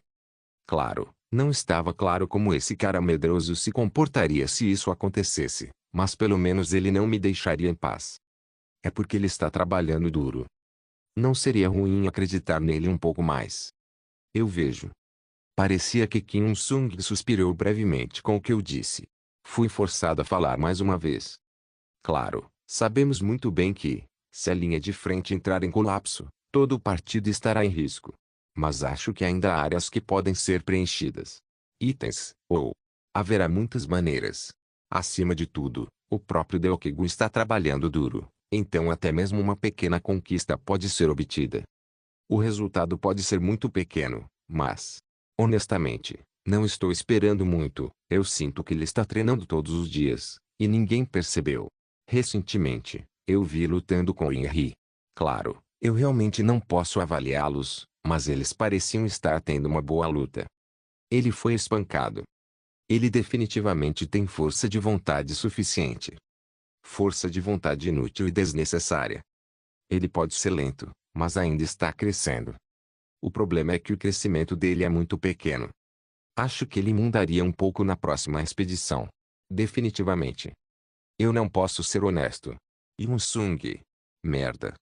Claro, não estava claro como esse cara medroso se comportaria se isso acontecesse, mas pelo menos ele não me deixaria em paz. É porque ele está trabalhando duro. Não seria ruim acreditar nele um pouco mais. Eu vejo. Parecia que Kim Il-sung suspirou brevemente com o que eu disse. Fui forçado a falar mais uma vez. Claro, sabemos muito bem que, se a linha de frente entrar em colapso, todo o partido estará em risco. Mas acho que ainda há áreas que podem ser preenchidas. Itens, ou... Haverá muitas maneiras. Acima de tudo, o próprio Deok-gu está trabalhando duro, então até mesmo uma pequena conquista pode ser obtida. O resultado pode ser muito pequeno, mas... Honestamente, não estou esperando muito. Eu sinto que ele está treinando todos os dias, e ninguém percebeu. Recentemente, eu vi lutando com Inri. Claro, eu realmente não posso avaliá-los, mas eles pareciam estar tendo uma boa luta. Ele foi espancado. Ele definitivamente tem força de vontade suficiente. Força de vontade inútil e desnecessária. Ele pode ser lento, mas ainda está crescendo. O problema é que o crescimento dele é muito pequeno. Acho que ele mudaria um pouco na próxima expedição. Definitivamente. Eu não posso ser honesto. Yun-sung. Merda.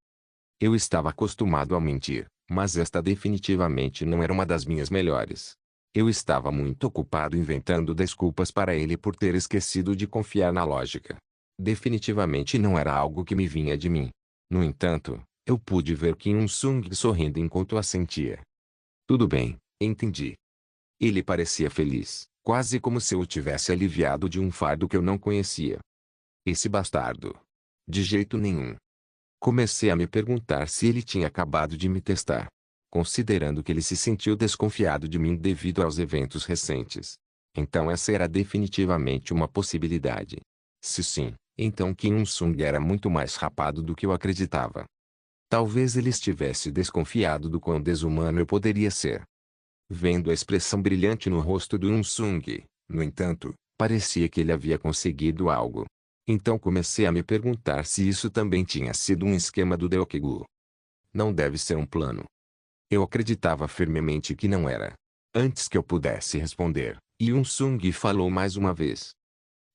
Eu estava acostumado a mentir, mas esta definitivamente não era uma das minhas melhores. Eu estava muito ocupado inventando desculpas para ele por ter esquecido de confiar na lógica. Definitivamente não era algo que me vinha de mim. No entanto, eu pude ver Kim Il-sung sorrindo enquanto assentia. Tudo bem, entendi. Ele parecia feliz, quase como se eu o tivesse aliviado de um fardo que eu não conhecia. Esse bastardo. De jeito nenhum. Comecei a me perguntar se ele tinha acabado de me testar. Considerando que ele se sentiu desconfiado de mim devido aos eventos recentes. Então essa era definitivamente uma possibilidade. Se sim, então Kim Il-sung era muito mais rapado do que eu acreditava. Talvez ele estivesse desconfiado do quão desumano eu poderia ser. Vendo a expressão brilhante no rosto do Il-sung, no entanto, parecia que ele havia conseguido algo. Então comecei a me perguntar se isso também tinha sido um esquema do Deokegu. Não deve ser um plano. Eu acreditava firmemente que não era. Antes que eu pudesse responder, Yun-sung falou mais uma vez.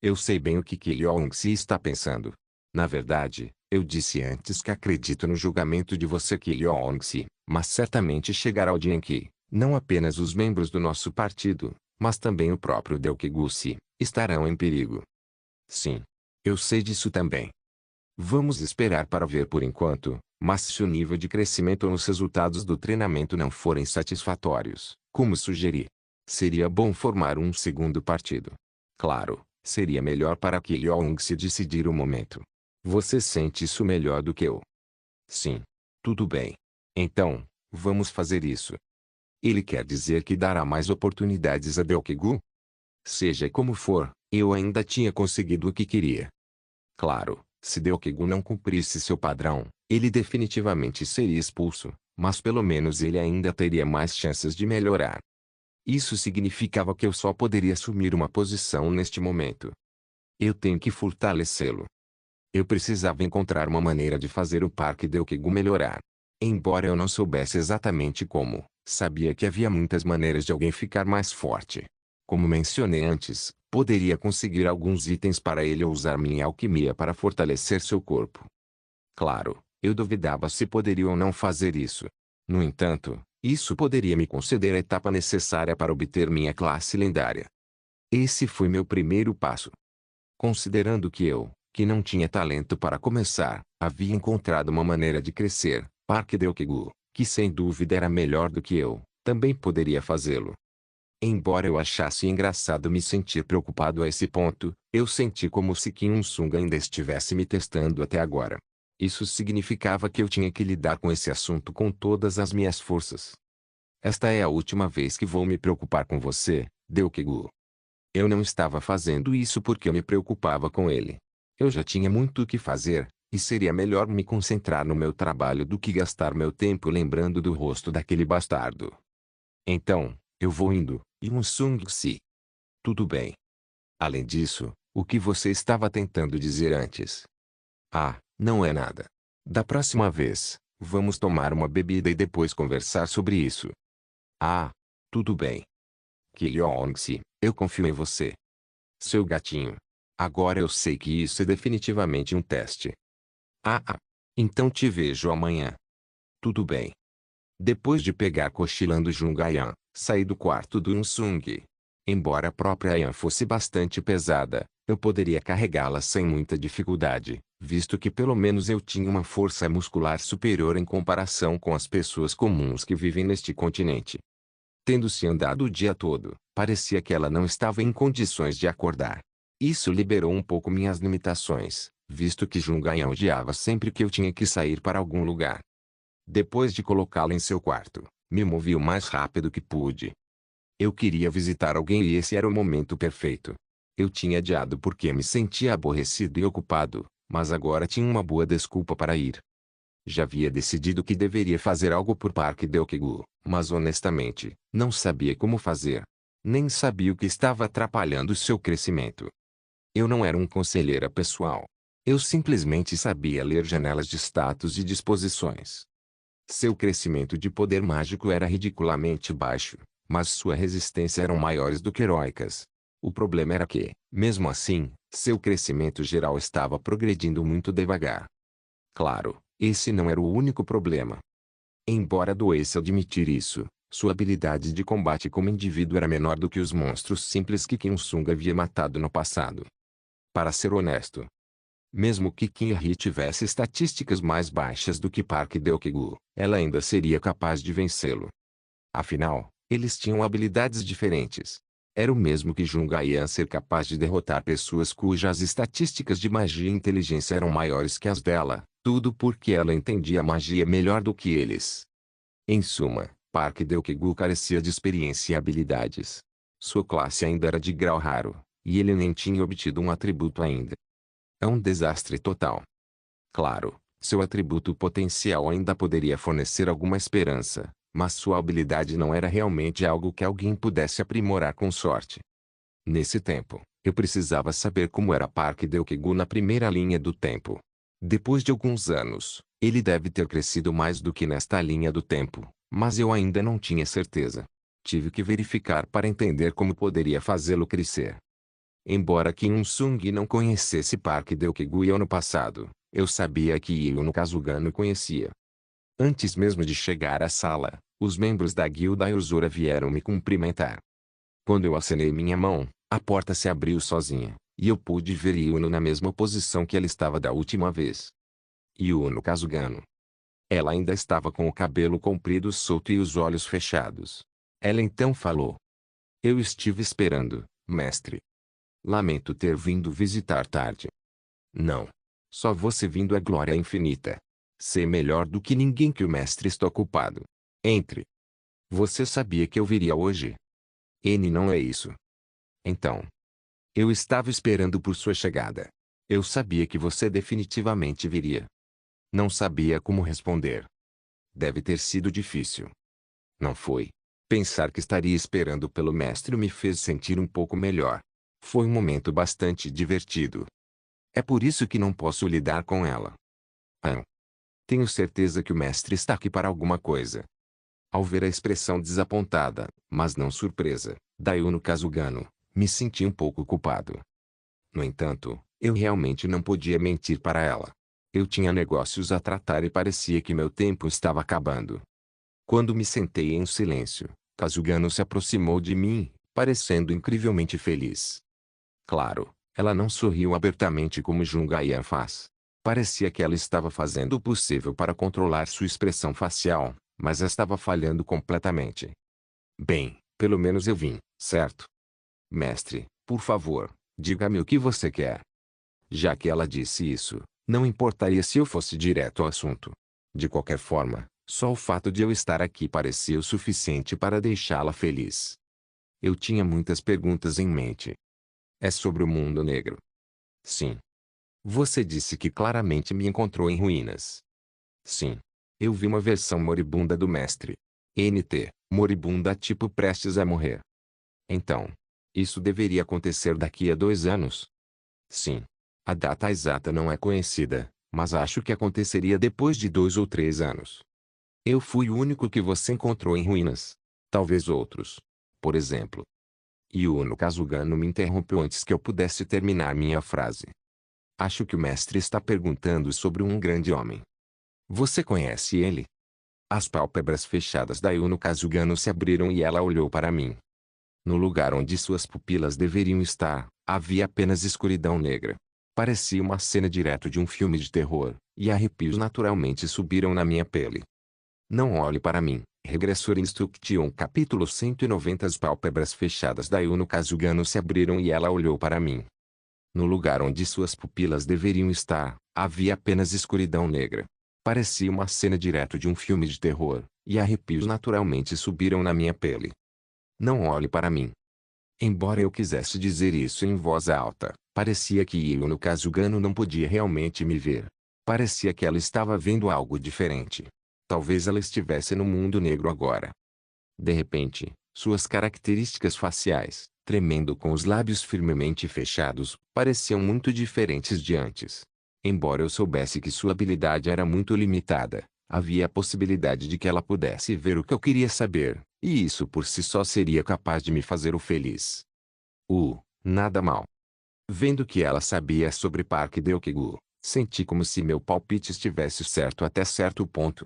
Eu sei bem o que Ki-Leong-se está pensando. Na verdade, eu disse antes que acredito no julgamento de você Ki-Leong-se, mas certamente chegará o dia em que, não apenas os membros do nosso partido, mas também o próprio Deokegu-se, estarão em perigo. Sim. Eu sei disso também. Vamos esperar para ver por enquanto, mas se o nível de crescimento ou os resultados do treinamento não forem satisfatórios, como sugeri, seria bom formar um segundo partido. Claro, seria melhor para Ki-Leong se decidir o momento. Você sente isso melhor do que eu? Sim. Tudo bem. Então, vamos fazer isso. Ele quer dizer que dará mais oportunidades a Deokegu? Seja como for, eu ainda tinha conseguido o que queria. Claro, se Deokegu não cumprisse seu padrão, ele definitivamente seria expulso, mas pelo menos ele ainda teria mais chances de melhorar. Isso significava que eu só poderia assumir uma posição neste momento. Eu tenho que fortalecê-lo. Eu precisava encontrar uma maneira de fazer o Parque Deokegu melhorar. Embora eu não soubesse exatamente como, sabia que havia muitas maneiras de alguém ficar mais forte. Como mencionei antes, poderia conseguir alguns itens para ele ou usar minha alquimia para fortalecer seu corpo. Claro, eu duvidava se poderia ou não fazer isso. No entanto, isso poderia me conceder a etapa necessária para obter minha classe lendária. Esse foi meu primeiro passo. Considerando que não tinha talento para começar, havia encontrado uma maneira de crescer, Parque Deokegu, que sem dúvida era melhor do que eu, também poderia fazê-lo. Embora eu achasse engraçado me sentir preocupado a esse ponto, eu senti como se Kim Il-sung ainda estivesse me testando até agora. Isso significava que eu tinha que lidar com esse assunto com todas as minhas forças. Esta é a última vez que vou me preocupar com você, Deokegu. Eu não estava fazendo isso porque eu me preocupava com ele. Eu já tinha muito o que fazer, e seria melhor me concentrar no meu trabalho do que gastar meu tempo lembrando do rosto daquele bastardo. Então, eu vou indo, Yun-sung-se. Tudo bem. Além disso, o que você estava tentando dizer antes? Ah, não é nada. Da próxima vez, vamos tomar uma bebida e depois conversar sobre isso. Ah, tudo bem. Ki-Leong-se, eu confio em você. Seu gatinho. Agora eu sei que isso é definitivamente um teste. Então te vejo amanhã. Tudo bem. Depois de pegar cochilando Jung-Ayan, saí do quarto do Yun-sung. Embora a própria Ayan fosse bastante pesada, eu poderia carregá-la sem muita dificuldade, visto que pelo menos eu tinha uma força muscular superior em comparação com as pessoas comuns que vivem neste continente. Tendo-se andado o dia todo, parecia que ela não estava em condições de acordar. Isso liberou um pouco minhas limitações, visto que Jung-Ayan odiava sempre que eu tinha que sair para algum lugar. Depois de colocá-la em seu quarto, me movi o mais rápido que pude. Eu queria visitar alguém e esse era o momento perfeito. Eu tinha adiado porque me sentia aborrecido e ocupado, mas agora tinha uma boa desculpa para ir. Já havia decidido que deveria fazer algo por Park Gyu, mas honestamente, não sabia como fazer. Nem sabia o que estava atrapalhando seu crescimento. Eu não era um conselheira pessoal. Eu simplesmente sabia ler janelas de status e disposições. Seu crescimento de poder mágico era ridiculamente baixo, mas sua resistência eram maiores do que heróicas. O problema era que, mesmo assim, seu crescimento geral estava progredindo muito devagar. Claro, esse não era o único problema. Embora doesse admitir isso, sua habilidade de combate como indivíduo era menor do que os monstros simples que Kim Sung havia matado no passado. Para ser honesto, mesmo que Kim Hee tivesse estatísticas mais baixas do que Park Gyu, ela ainda seria capaz de vencê-lo. Afinal, eles tinham habilidades diferentes. Era o mesmo que Jung Yan ser capaz de derrotar pessoas cujas estatísticas de magia e inteligência eram maiores que as dela, tudo porque ela entendia a magia melhor do que eles. Em suma, Park Gyu carecia de experiência e habilidades. Sua classe ainda era de grau raro, e ele nem tinha obtido um atributo ainda. É um desastre total. Claro, seu atributo potencial ainda poderia fornecer alguma esperança, mas sua habilidade não era realmente algo que alguém pudesse aprimorar com sorte. Nesse tempo, eu precisava saber como era Park Gyu na primeira linha do tempo. Depois de alguns anos, ele deve ter crescido mais do que nesta linha do tempo, mas eu ainda não tinha certeza. Tive que verificar para entender como poderia fazê-lo crescer. Embora Kim Sung não conhecesse Park Gyu no passado, eu sabia que Yuno Kazugano conhecia. Antes mesmo de chegar à sala, os membros da guilda Yuzura vieram me cumprimentar. Quando eu acenei minha mão, a porta se abriu sozinha, e eu pude ver Yuno na mesma posição que ela estava da última vez. Yuno Kazugano. Ela ainda estava com o cabelo comprido solto e os olhos fechados. Ela então falou: "Eu estive esperando, mestre. Lamento ter vindo visitar tarde." "Não. Só você vindo é glória infinita. Sei melhor do que ninguém que o mestre está ocupado. Entre. Você sabia que eu viria hoje?" "N não é isso." "Então. Eu estava esperando por sua chegada. Eu sabia que você definitivamente viria." Não sabia como responder. Deve ter sido difícil. Não foi. Pensar que estaria esperando pelo mestre me fez sentir um pouco melhor. Foi um momento bastante divertido. É por isso que não posso lidar com ela. Ah. Tenho certeza que o mestre está aqui para alguma coisa. Ao ver a expressão desapontada, mas não surpresa, da Yuno Kazugano, me senti um pouco culpado. No entanto, eu realmente não podia mentir para ela. Eu tinha negócios a tratar e parecia que meu tempo estava acabando. Quando me sentei em silêncio, Kazugano se aproximou de mim, parecendo incrivelmente feliz. Claro, ela não sorriu abertamente como Jungayan faz. Parecia que ela estava fazendo o possível para controlar sua expressão facial, mas estava falhando completamente. "Bem, pelo menos eu vim, certo? Mestre, por favor, diga-me o que você quer." Já que ela disse isso, não importaria se eu fosse direto ao assunto. De qualquer forma, só o fato de eu estar aqui parecia o suficiente para deixá-la feliz. Eu tinha muitas perguntas em mente. "É sobre o mundo negro?" "Sim." "Você disse que claramente me encontrou em ruínas." "Sim. Eu vi uma versão moribunda do mestre. NT, moribunda tipo prestes a morrer." "Então, isso deveria acontecer daqui a 2 anos?" "Sim. A data exata não é conhecida, mas acho que aconteceria depois de 2 ou 3 anos." "Eu fui o único que você encontrou em ruínas. Talvez outros. Por exemplo." Yuno Kazugano me interrompeu antes que eu pudesse terminar minha frase. "Acho que o mestre está perguntando sobre um grande homem. Você conhece ele?" As pálpebras fechadas da Yuno Kazugano se abriram e ela olhou para mim. No lugar onde suas pupilas deveriam estar, havia apenas escuridão negra. Parecia uma cena direto de um filme de terror, e arrepios naturalmente subiram na minha pele. "Não olhe para mim." Regressor Instruction capítulo 190. As pálpebras fechadas da Yuno Kazugano se abriram e ela olhou para mim. No lugar onde suas pupilas deveriam estar, havia apenas escuridão negra. Parecia uma cena direto de um filme de terror, e arrepios naturalmente subiram na minha pele. "Não olhe para mim." Embora eu quisesse dizer isso em voz alta, parecia que Yuno Kazugano não podia realmente me ver. Parecia que ela estava vendo algo diferente. Talvez ela estivesse no mundo negro agora. De repente, suas características faciais, tremendo com os lábios firmemente fechados, pareciam muito diferentes de antes. Embora eu soubesse que sua habilidade era muito limitada, havia a possibilidade de que ela pudesse ver o que eu queria saber, e isso por si só seria capaz de me fazer o feliz. Nada mal. Vendo que ela sabia sobre Park Deokegu, senti como se meu palpite estivesse certo até certo ponto.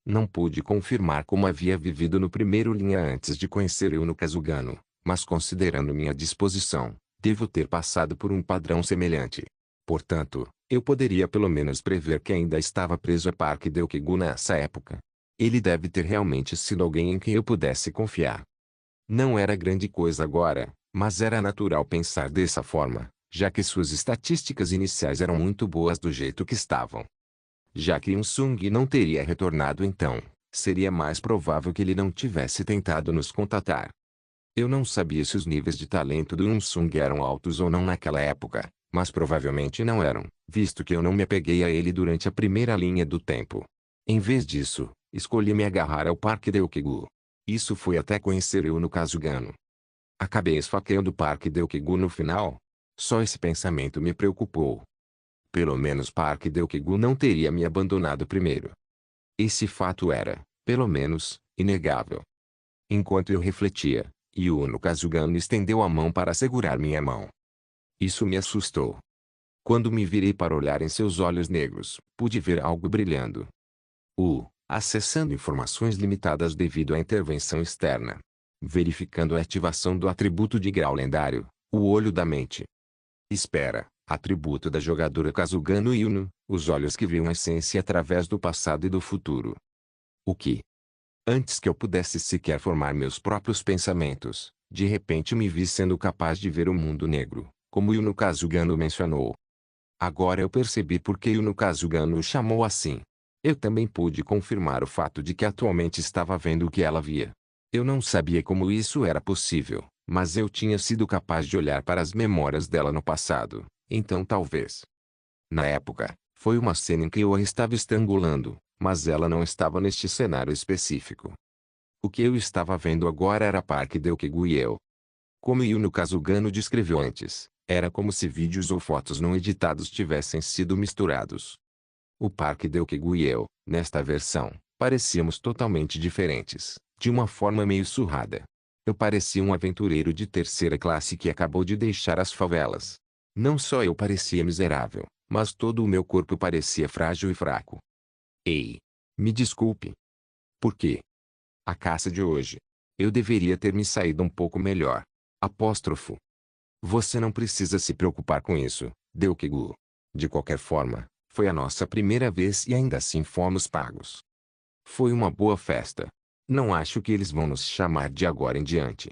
Não pude confirmar como havia vivido no primeiro linha antes de conhecer Yuno Kazugano, mas considerando minha disposição, devo ter passado por um padrão semelhante. Portanto, eu poderia pelo menos prever que ainda estava preso a Park Deokegu nessa época. Ele deve ter realmente sido alguém em quem eu pudesse confiar. Não era grande coisa agora, mas era natural pensar dessa forma, já que suas estatísticas iniciais eram muito boas do jeito que estavam. Já que Sung não teria retornado então, seria mais provável que ele não tivesse tentado nos contatar. Eu não sabia se os níveis de talento do Sung eram altos ou não naquela época, mas provavelmente não eram, visto que eu não me apeguei a ele durante a primeira linha do tempo. Em vez disso, escolhi me agarrar ao Parque Deokegu. Isso foi até conhecer Yuno Kazugano. Acabei esfaqueando o Parque Deokegu no final? Só esse pensamento me preocupou. Pelo menos Park Deokegu não teria me abandonado primeiro. Esse fato era, pelo menos, inegável. Enquanto eu refletia, Yuno Kazugano estendeu a mão para segurar minha mão. Isso me assustou. Quando me virei para olhar em seus olhos negros, pude ver algo brilhando. Acessando informações limitadas devido à intervenção externa. Verificando a ativação do atributo de grau lendário, o olho da mente. Espera. Atributo da jogadora Kazugano Yuno, os olhos que viam a essência através do passado e do futuro. O que? Antes que eu pudesse sequer formar meus próprios pensamentos, de repente me vi sendo capaz de ver o mundo negro, como Yuno Kazugano mencionou. Agora eu percebi por que Yuno Kazugano o chamou assim. Eu também pude confirmar o fato de que atualmente estava vendo o que ela via. Eu não sabia como isso era possível, mas eu tinha sido capaz de olhar para as memórias dela no passado. Então talvez. Na época, foi uma cena em que eu a estava estrangulando, mas ela não estava neste cenário específico. O que eu estava vendo agora era Park Deokegu e eu. Como Yuno Kazugano descreveu antes, era como se vídeos ou fotos não editados tivessem sido misturados. O Park Deokegu e eu, nesta versão, parecíamos totalmente diferentes, de uma forma meio surrada. Eu parecia um aventureiro de terceira classe que acabou de deixar as favelas. Não só eu parecia miserável, mas todo o meu corpo parecia frágil e fraco. Ei! Me desculpe. Por quê? A caça de hoje. Eu deveria ter me saído um pouco melhor. Apóstrofo. Você não precisa se preocupar com isso, Deokegu. De qualquer forma, foi a nossa primeira vez e ainda assim fomos pagos. Foi uma boa festa. Não acho que eles vão nos chamar de agora em diante.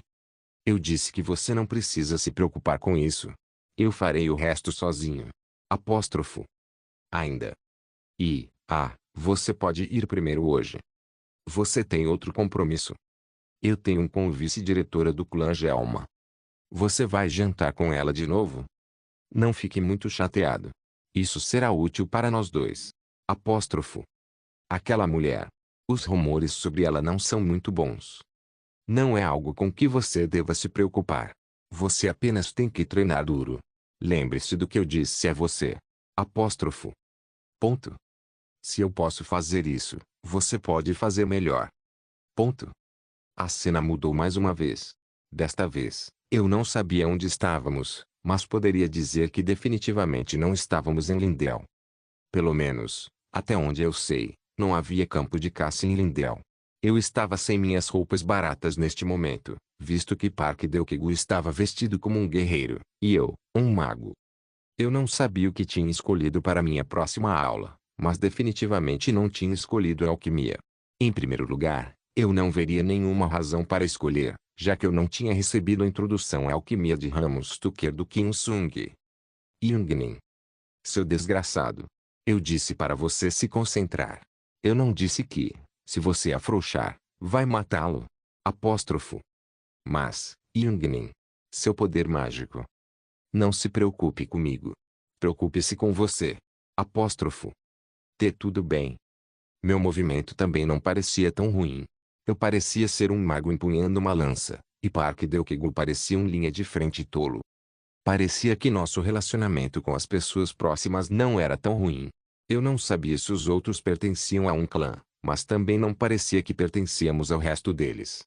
Eu disse que você não precisa se preocupar com isso. Eu farei o resto sozinho. Apóstrofo. Ainda. Você pode ir primeiro hoje. Você tem outro compromisso. Eu tenho um com vice-diretora do clã Gelma. Você vai jantar com ela de novo? Não fique muito chateado. Isso será útil para nós dois. Apóstrofo. Aquela mulher. Os rumores sobre ela não são muito bons. Não é algo com que você deva se preocupar. Você apenas tem que treinar duro. Lembre-se do que eu disse a você. Apóstrofo. Ponto. Se eu posso fazer isso, você pode fazer melhor. Ponto. A cena mudou mais uma vez. Desta vez, eu não sabia onde estávamos, mas poderia dizer que definitivamente não estávamos em Lindell. Pelo menos, até onde eu sei, não havia campo de caça em Lindell. Eu estava sem minhas roupas baratas neste momento, visto que Park Deokegu estava vestido como um guerreiro, e eu, um mago. Eu não sabia o que tinha escolhido para minha próxima aula, mas definitivamente não tinha escolhido a alquimia. Em primeiro lugar, eu não veria nenhuma razão para escolher, já que eu não tinha recebido a introdução à alquimia de Ramos Tucker do Kim Sung. Yungnin. Seu desgraçado. Eu disse para você se concentrar. Eu não disse que, se você afrouxar, vai matá-lo. Apóstrofo. Mas, Yungnin. Seu poder mágico. Não se preocupe comigo. Preocupe-se com você. Apóstrofo. Tudo bem. Meu movimento também não parecia tão ruim. Eu parecia ser um mago empunhando uma lança, e Park Deokegu parecia um linha de frente tolo. Parecia que nosso relacionamento com as pessoas próximas não era tão ruim. Eu não sabia se os outros pertenciam a um clã, mas também não parecia que pertencíamos ao resto deles.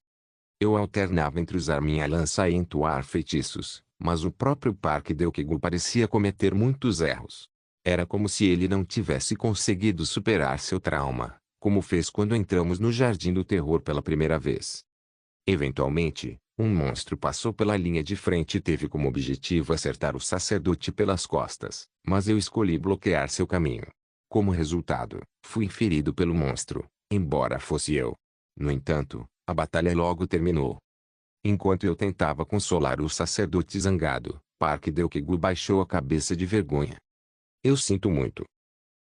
Eu alternava entre usar minha lança e entoar feitiços, mas o próprio Park Deokegu parecia cometer muitos erros. Era como se ele não tivesse conseguido superar seu trauma, como fez quando entramos no Jardim do Terror pela primeira vez. Eventualmente, um monstro passou pela linha de frente e teve como objetivo acertar o sacerdote pelas costas, mas eu escolhi bloquear seu caminho. Como resultado, fui ferido pelo monstro, embora fosse eu. No entanto, a batalha logo terminou. Enquanto eu tentava consolar o sacerdote zangado, Park Deokegu baixou a cabeça de vergonha. Eu sinto muito.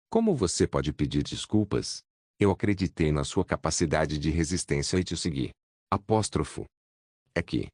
Como você pode pedir desculpas? Eu acreditei na sua capacidade de resistência e te segui. Apóstrofo. É que.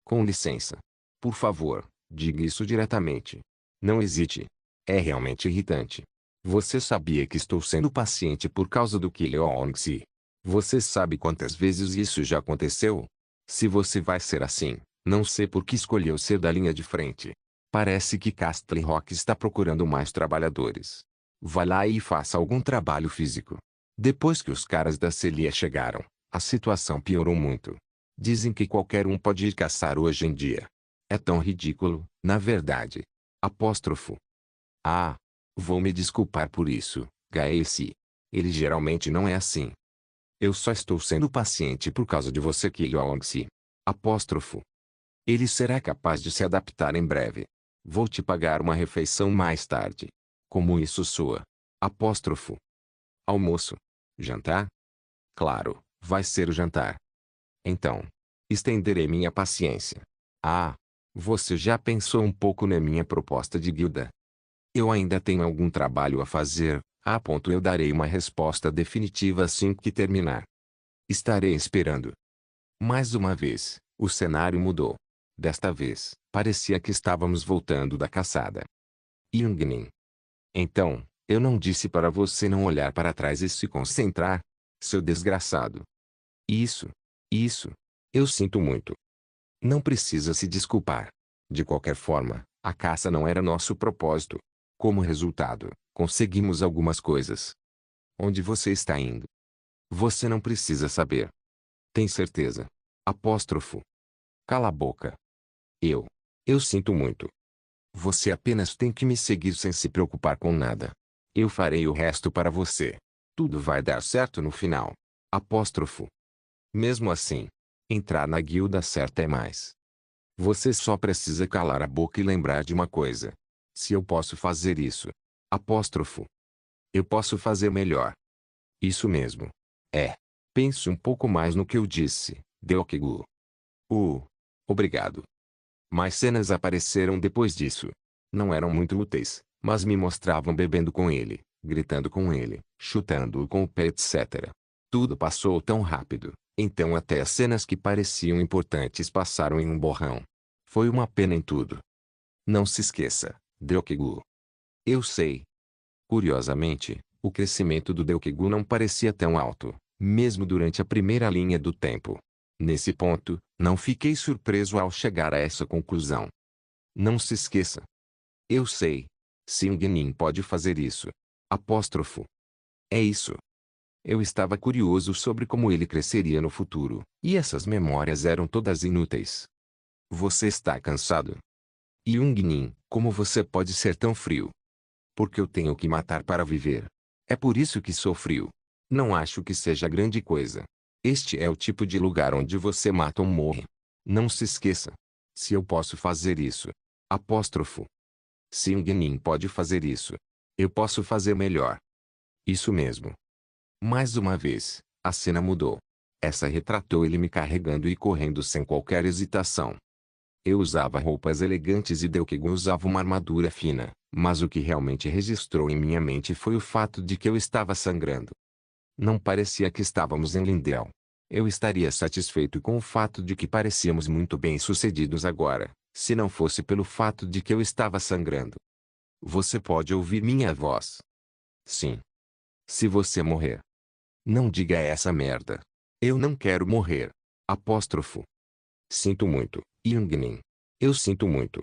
Com licença. Por favor, diga isso diretamente. Não hesite. É realmente irritante. Você sabia que estou sendo paciente por causa do Kilongsi? Você sabe quantas vezes isso já aconteceu? Se você vai ser assim, não sei por que escolheu ser da linha de frente. Parece que Castle Rock está procurando mais trabalhadores. Vá lá e faça algum trabalho físico. Depois que os caras da Celia chegaram, a situação piorou muito. Dizem que qualquer um pode ir caçar hoje em dia. É tão ridículo, na verdade. Apóstrofo. Ah, vou me desculpar por isso, Gacy. Ele geralmente não é assim. Eu só estou sendo paciente por causa de você, Kilongsi. Apóstrofo. Ele será capaz de se adaptar em breve. Vou te pagar uma refeição mais tarde. Como isso soa? Apóstrofo. Almoço. Jantar? Claro, vai ser o jantar. Então, estenderei minha paciência. Ah, você já pensou um pouco na minha proposta de guilda? Eu ainda tenho algum trabalho a fazer, a ponto eu darei uma resposta definitiva assim que terminar. Estarei esperando. Mais uma vez, o cenário mudou. Desta vez, parecia que estávamos voltando da caçada. Yungnin. Então, eu não disse para você não olhar para trás e se concentrar? Seu desgraçado. Isso. Isso. Eu sinto muito. Não precisa se desculpar. De qualquer forma, a caça não era nosso propósito. Como resultado, conseguimos algumas coisas. Onde você está indo? Você não precisa saber. Tem certeza? Apóstrofo. Cala a boca. Eu sinto muito. Você apenas tem que me seguir sem se preocupar com nada. Eu farei o resto para você. Tudo vai dar certo no final. Apóstrofo. Mesmo assim, entrar na guilda certa é mais. Você só precisa calar a boca e lembrar de uma coisa. Se eu posso fazer isso. Apóstrofo. Eu posso fazer melhor. Isso mesmo. É. Pense um pouco mais no que eu disse, Deokegu. Obrigado. Mais cenas apareceram depois disso. Não eram muito úteis, mas me mostravam bebendo com ele, gritando com ele, chutando-o com o pé, etc. Tudo passou tão rápido, então até as cenas que pareciam importantes passaram em um borrão. Foi uma pena em tudo. Não se esqueça, Deokegu. Eu sei. Curiosamente, o crescimento do Deokegu não parecia tão alto, mesmo durante a primeira linha do tempo. Nesse ponto, não fiquei surpreso ao chegar a essa conclusão. Não se esqueça. Eu sei. Seung-Nin pode fazer isso. Apóstrofo. É isso. Eu estava curioso sobre como ele cresceria no futuro, e essas memórias eram todas inúteis. Você está cansado? Young-Nin, como você pode ser tão frio? Porque eu tenho que matar para viver. É por isso que sou frio. Não acho que seja grande coisa. Este é o tipo de lugar onde você mata ou morre. Não se esqueça. Se eu posso fazer isso. Apóstrofo. Seung-Nin pode fazer isso. Eu posso fazer melhor. Isso mesmo. Mais uma vez, a cena mudou. Essa retratou ele me carregando e correndo sem qualquer hesitação. Eu usava roupas elegantes e Deokegu usava uma armadura fina, mas o que realmente registrou em minha mente foi o fato de que eu estava sangrando. Não parecia que estávamos em Lindell. Eu estaria satisfeito com o fato de que parecíamos muito bem-sucedidos agora, se não fosse pelo fato de que eu estava sangrando. Você pode ouvir minha voz? Sim. Se você morrer. Não diga essa merda. Eu não quero morrer. Apóstrofo. Sinto muito, Yungnin. Eu sinto muito.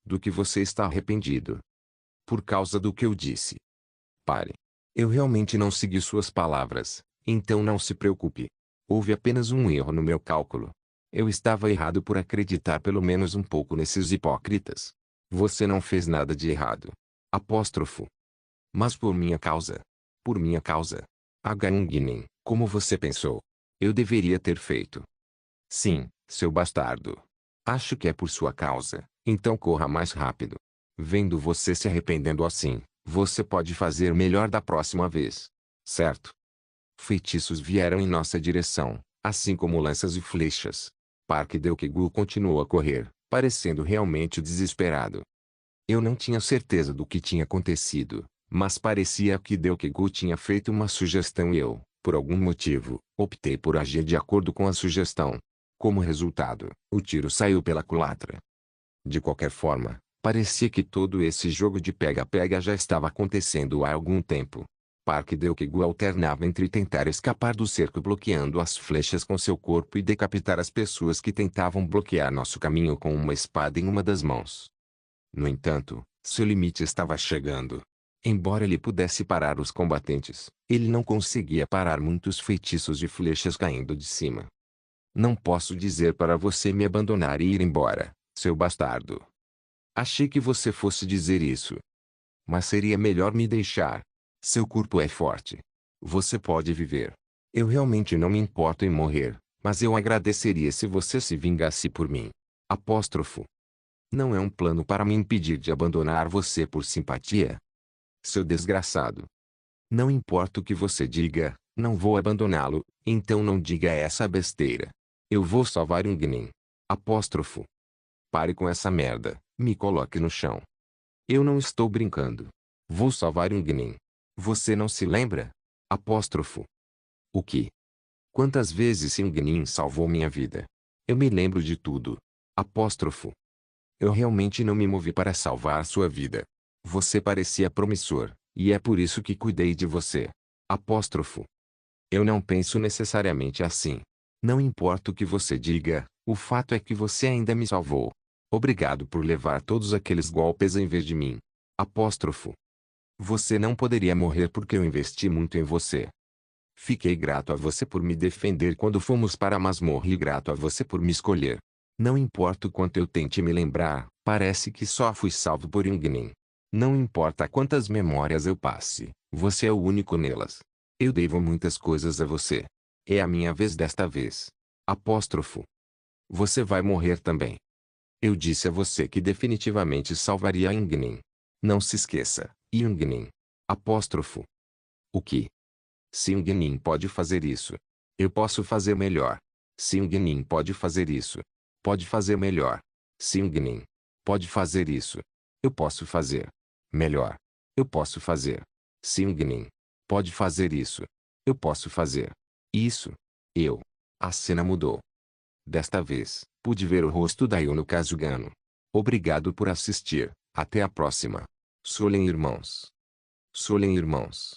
Do que você está arrependido. Por causa do que eu disse. Pare. Eu realmente não segui suas palavras, então não se preocupe. Houve apenas um erro no meu cálculo. Eu estava errado por acreditar pelo menos um pouco nesses hipócritas. Você não fez nada de errado. Apóstrofo. Mas por minha causa. Por minha causa. Yungnin, como você pensou? Eu deveria ter feito. Sim, seu bastardo. Acho que é por sua causa, então corra mais rápido. Vendo você se arrependendo assim, você pode fazer melhor da próxima vez. Certo? Feitiços vieram em nossa direção, assim como lanças e flechas. Park Deokegu continuou a correr, parecendo realmente desesperado. Eu não tinha certeza do que tinha acontecido, mas parecia que Deokegu tinha feito uma sugestão e eu, por algum motivo, optei por agir de acordo com a sugestão. Como resultado, o tiro saiu pela culatra. De qualquer forma, parecia que todo esse jogo de pega-pega já estava acontecendo há algum tempo. Park Deokegu alternava entre tentar escapar do cerco bloqueando as flechas com seu corpo e decapitar as pessoas que tentavam bloquear nosso caminho com uma espada em uma das mãos. No entanto, seu limite estava chegando. Embora ele pudesse parar os combatentes, ele não conseguia parar muitos feitiços de flechas caindo de cima. Não posso dizer para você me abandonar e ir embora, seu bastardo. Achei que você fosse dizer isso. Mas seria melhor me deixar. Seu corpo é forte. Você pode viver. Eu realmente não me importo em morrer, mas eu agradeceria se você se vingasse por mim. Apóstrofo. Não é um plano para me impedir de abandonar você por simpatia? Seu desgraçado. Não importa o que você diga, não vou abandoná-lo, então não diga essa besteira. Eu vou salvar Yungnin. Apóstrofo. Pare com essa merda, me coloque no chão. Eu não estou brincando. Vou salvar Yungnin. Você não se lembra? Apóstrofo. O que? Quantas vezes Yungnin salvou minha vida? Eu me lembro de tudo. Apóstrofo. Eu realmente não me movi para salvar sua vida. Você parecia promissor, e é por isso que cuidei de você. Apóstrofo. Eu não penso necessariamente assim. Não importa o que você diga, o fato é que você ainda me salvou. Obrigado por levar todos aqueles golpes em vez de mim. Apóstrofo. Você não poderia morrer porque eu investi muito em você. Fiquei grato a você por me defender quando fomos para a masmorra e grato a você por me escolher. Não importa o quanto eu tente me lembrar, parece que só fui salvo por Yungnin. Não importa quantas memórias eu passe, você é o único nelas. Eu devo muitas coisas a você. É a minha vez desta vez. Apóstrofo. Você vai morrer também. Eu disse a você que definitivamente salvaria Yungnin. Não se esqueça, Yungnin. Apóstrofo. O que? Se Yungnin pode fazer isso, eu posso fazer melhor. Se Yungnin pode fazer isso, pode fazer melhor. Se Yungnin pode fazer isso, eu posso fazer melhor. Eu posso fazer. Se Yungnin pode fazer isso, eu posso fazer isso. Eu. A cena mudou. Desta vez, pude ver o rosto da Yuno Kazugano. Obrigado por assistir. Até a próxima. Solen Irmãos. Solen Irmãos.